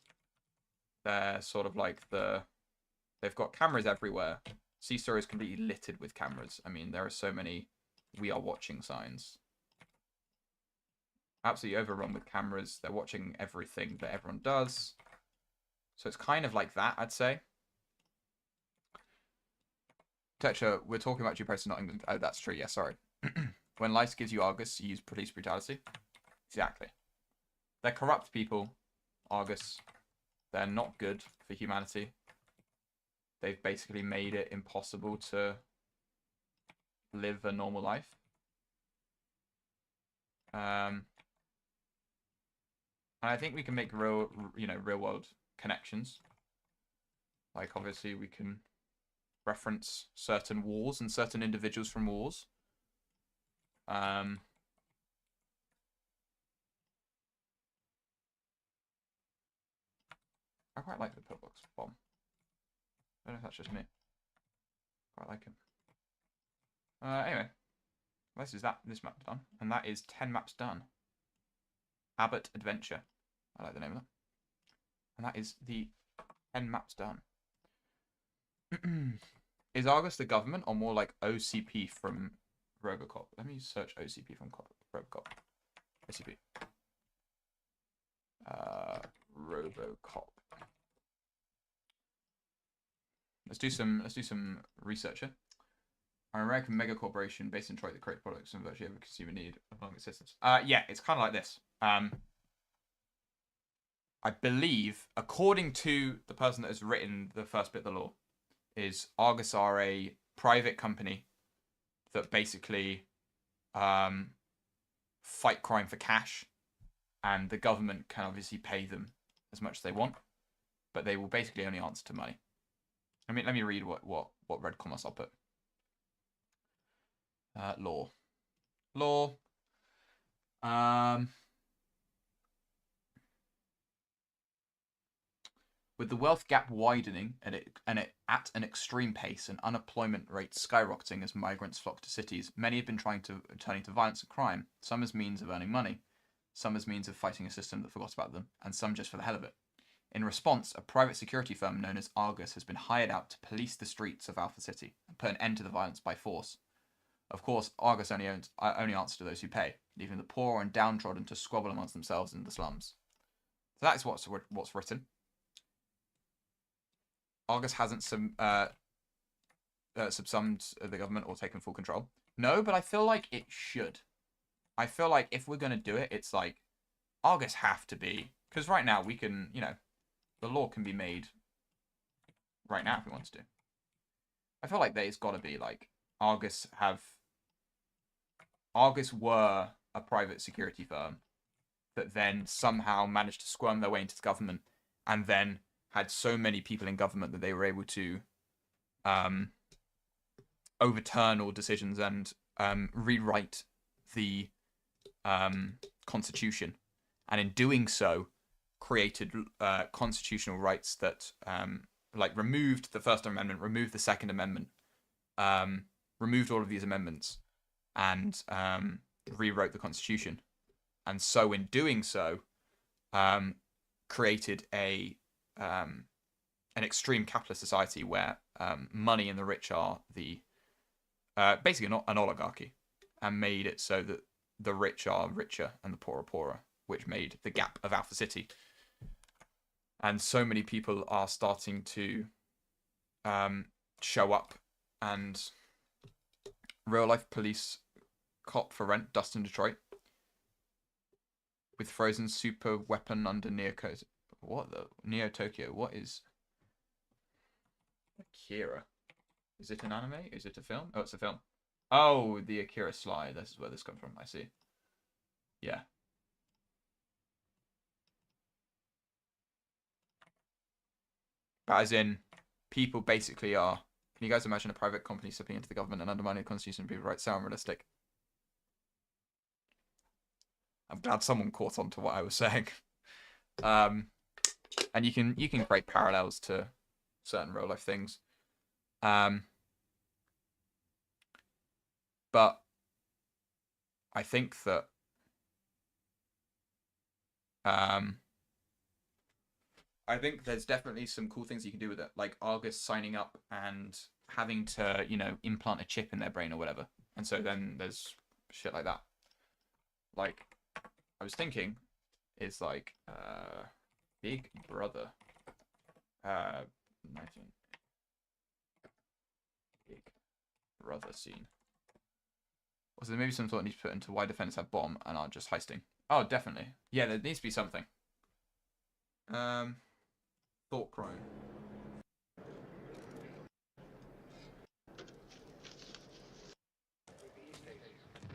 They're sort of like they've got cameras everywhere. C-Store is completely littered with cameras. I mean, there are so many "we are watching" signs. Absolutely overrun with cameras. They're watching everything that everyone does. So it's kind of like that, I'd say. Tetra, we're talking about Due Process, not England. Oh, that's true. Yeah, sorry. When life gives you Argus, you use police brutality. Exactly. They're corrupt people, Argus. They're not good for humanity. They've basically made it impossible to live a normal life. And I think we can make real world connections. Like, obviously, we can reference certain wars and certain individuals from wars. I quite like the pillbox bomb. I don't know if that's just me. Quite like him. Anyway, this is this map done, and that is 10 maps done. Abbott Adventure. I like the name of that. And that is the 10 maps done. Is Argus the government or more like OCP from Robocop? Let me search OCP from Robocop. OCP. Robocop. Let's do some research here. An American mega corporation based in Detroit that creates products and virtually every consumer need among its systems. Yeah, it's kind of like this. I believe, according to the person that has written the first bit of the law, is Argus are a private company that basically fight crime for cash, and the government can obviously pay them as much as they want, but they will basically only answer to money. I mean, let me read what red commas I'll put. Law. With the wealth gap widening at an extreme pace and unemployment rates skyrocketing as migrants flock to cities, many have been turning to violence and crime, some as means of earning money, some as means of fighting a system that forgot about them, and some just for the hell of it. In response, a private security firm known as Argus has been hired out to police the streets of Alpha City and put an end to the violence by force. Of course, Argus only answers to those who pay, leaving the poor and downtrodden to squabble amongst themselves in the slums. So that's what's written. Argus hasn't subsumed the government or taken full control. No, but I feel like it should. I feel like if we're going to do it, it's like Argus have to be... Because right now we can, the law can be made right now if we want to. I feel like there's got to be like Argus were a private security firm that then somehow managed to squirm their way into the government and then had so many people in government that they were able to overturn all decisions and rewrite the constitution, and in doing so created constitutional rights that like removed the First Amendment, removed the Second Amendment, removed all of these amendments, and rewrote the Constitution. And so in doing so, created an extreme capitalist society where money and the rich are the basically not an oligarchy, and made it so that the rich are richer and the poor are poorer, which made the gap of Alpha City. And so many people are starting to show up, and real life police cop for rent, Dustin Detroit, with frozen super weapon under Neo Tokyo. What is Akira? Is it an anime? Is it a film? Oh, it's a film. Oh, the Akira slide. This is where this comes from. I see. Yeah. But as in, people basically are... Can you guys imagine a private company slipping into the government and undermining the Constitution and people's rights? So unrealistic. I'm glad someone caught on to what I was saying. And you can create parallels to certain real life things. But I think that I think there's definitely some cool things you can do with it, like Argus signing up and having to, implant a chip in their brain or whatever. And so then there's shit like that. Like, I was thinking, is like Big Brother. 19. Big Brother scene. Also, there may be some thought needs to put into why defenders have bomb and aren't just heisting. Oh, definitely. Yeah, there needs to be something. Thought crime.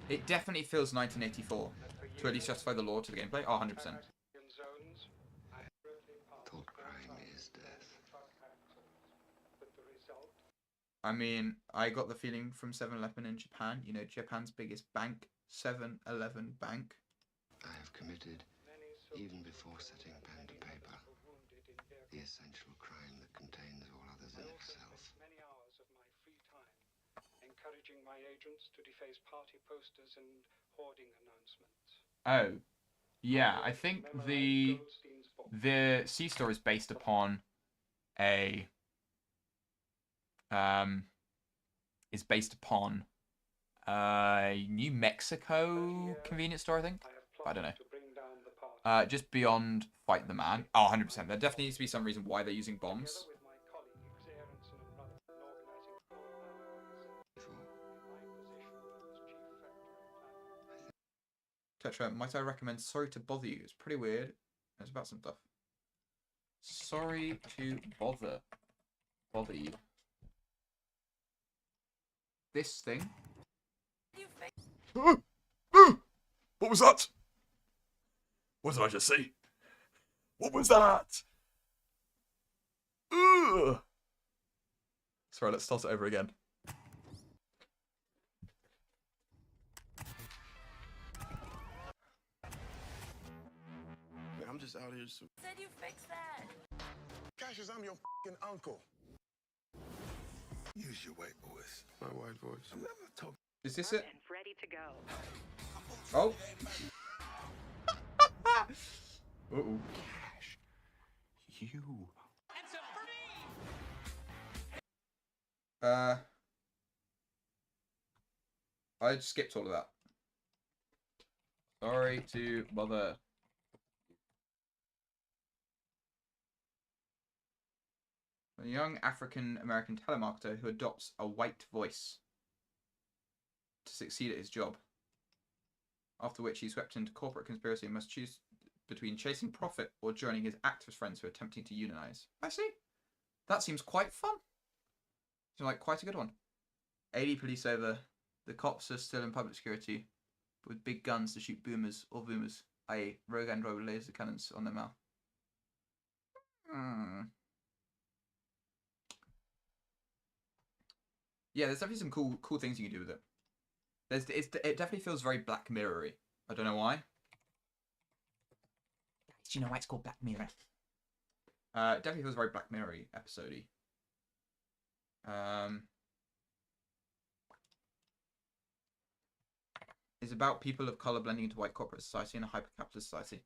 It definitely feels 1984 to at least justify the law to the gameplay. Oh, 100%. Thought crime is death. I mean, I got the feeling from 7-Eleven in Japan. You know, Japan's biggest bank, 7-Eleven Bank. I have committed, even before setting pen to paper, the essential crime that contains all others in itself. Many hours of my free time encouraging my agents to deface party posters and hoarding announcements. Oh, yeah. I think the C-Store is based upon a New Mexico convenience store, I think. I don't know. Just beyond Fight the Man. Oh, 100%. There definitely needs to be some reason why they're using bombs. Tetra, might I recommend Sorry to Bother You? It's pretty weird. It's about some stuff. Sorry to bother you. This thing. What was that? What did I just see? What was that? Ugh. Sorry, let's start it over again. I'm just out here. Said you fix that. Cassius, I'm your f***ing uncle. Use your white voice. My white voice. I'm never talking. Is this it? Ready to go. Oh. Uh-oh. Cash. You. I skipped all of that. Sorry to bother. A young African-American telemarketer who adopts a white voice to succeed at his job. After which he's swept into corporate conspiracy and must choose between chasing profit or joining his activist friends who are attempting to unionize. I see. That seems quite fun. Seems like quite a good one. 80 police over. The cops are still in public security with big guns to shoot boomers, i.e. rogue android with laser cannons on their mouth. Yeah, there's definitely some cool things you can do with it. It definitely feels very Black Mirror-y. I don't know why. Do you know why it's called Black Mirror? It definitely feels very Black Mirror-y episode-y. It's about people of color blending into white corporate society in a hyper-capitalist society.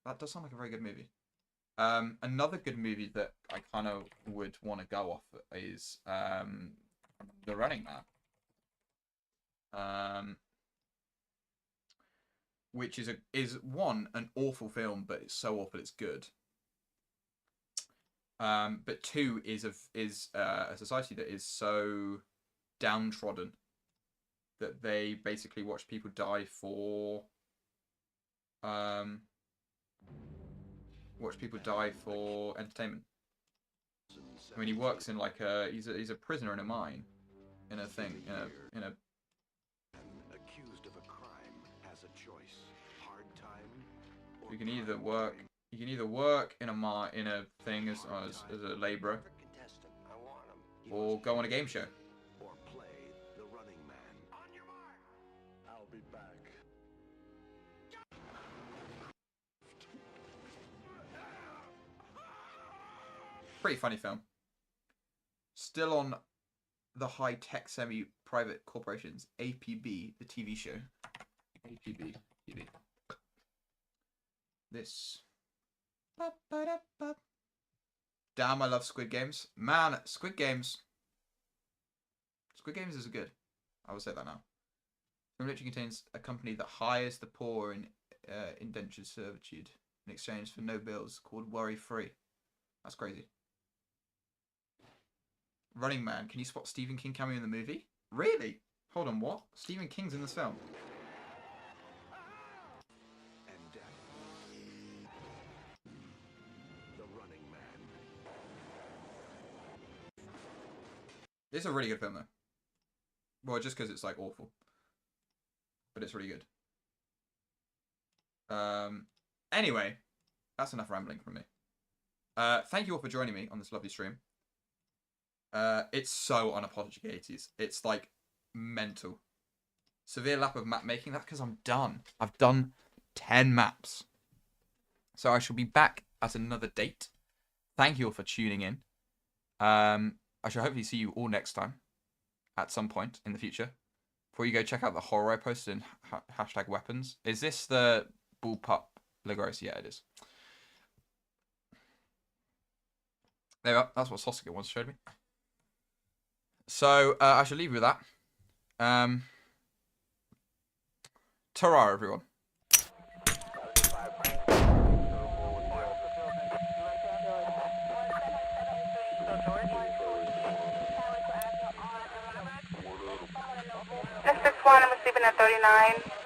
That does sound like a very good movie. Another good movie that I kind of would want to go off is The Running Man. Which is one, an awful film, but it's so awful it's good. But two is a society that is so downtrodden that they basically watch people die for entertainment. I mean, he works in like he's a prisoner in a mine, in a thing, in a accused of a crime has a choice. Hard time. You can either work in a thing as a labourer, or go on a game show. Or play the Running Man. On your mark. I'll be back. Pretty funny film. Still on the high-tech semi-private corporations, APB, the TV show. APB TV. This. Damn, I love Squid Games. Man, Squid Games. Squid Games is good. I will say that now. The film literally contains a company that hires the poor in indentured servitude in exchange for no bills, called Worry Free. That's crazy. Running Man. Can you spot Stephen King cameo in the movie? Really? Hold on, what? Stephen King's in this film. And death. The Running Man. It's a really good film, though. Well, just because it's, like, awful. But it's really good. Anyway, that's enough rambling from me. Thank you all for joining me on this lovely stream. It's so unapologetic 80s. It's, like, mental. Severe lap of map making. That's because I'm done. I've done 10 maps. So I shall be back at another date. Thank you all for tuning in. I shall hopefully see you all next time. At some point in the future. Before you go check out the horror I posted in hashtag weapons. Is this the bullpup Lagos? Yeah, it is. There we go. That's what Sasuke once showed me. So, I shall leave you with that. Ta-ra, everyone. District 1, I'm receiving at 39.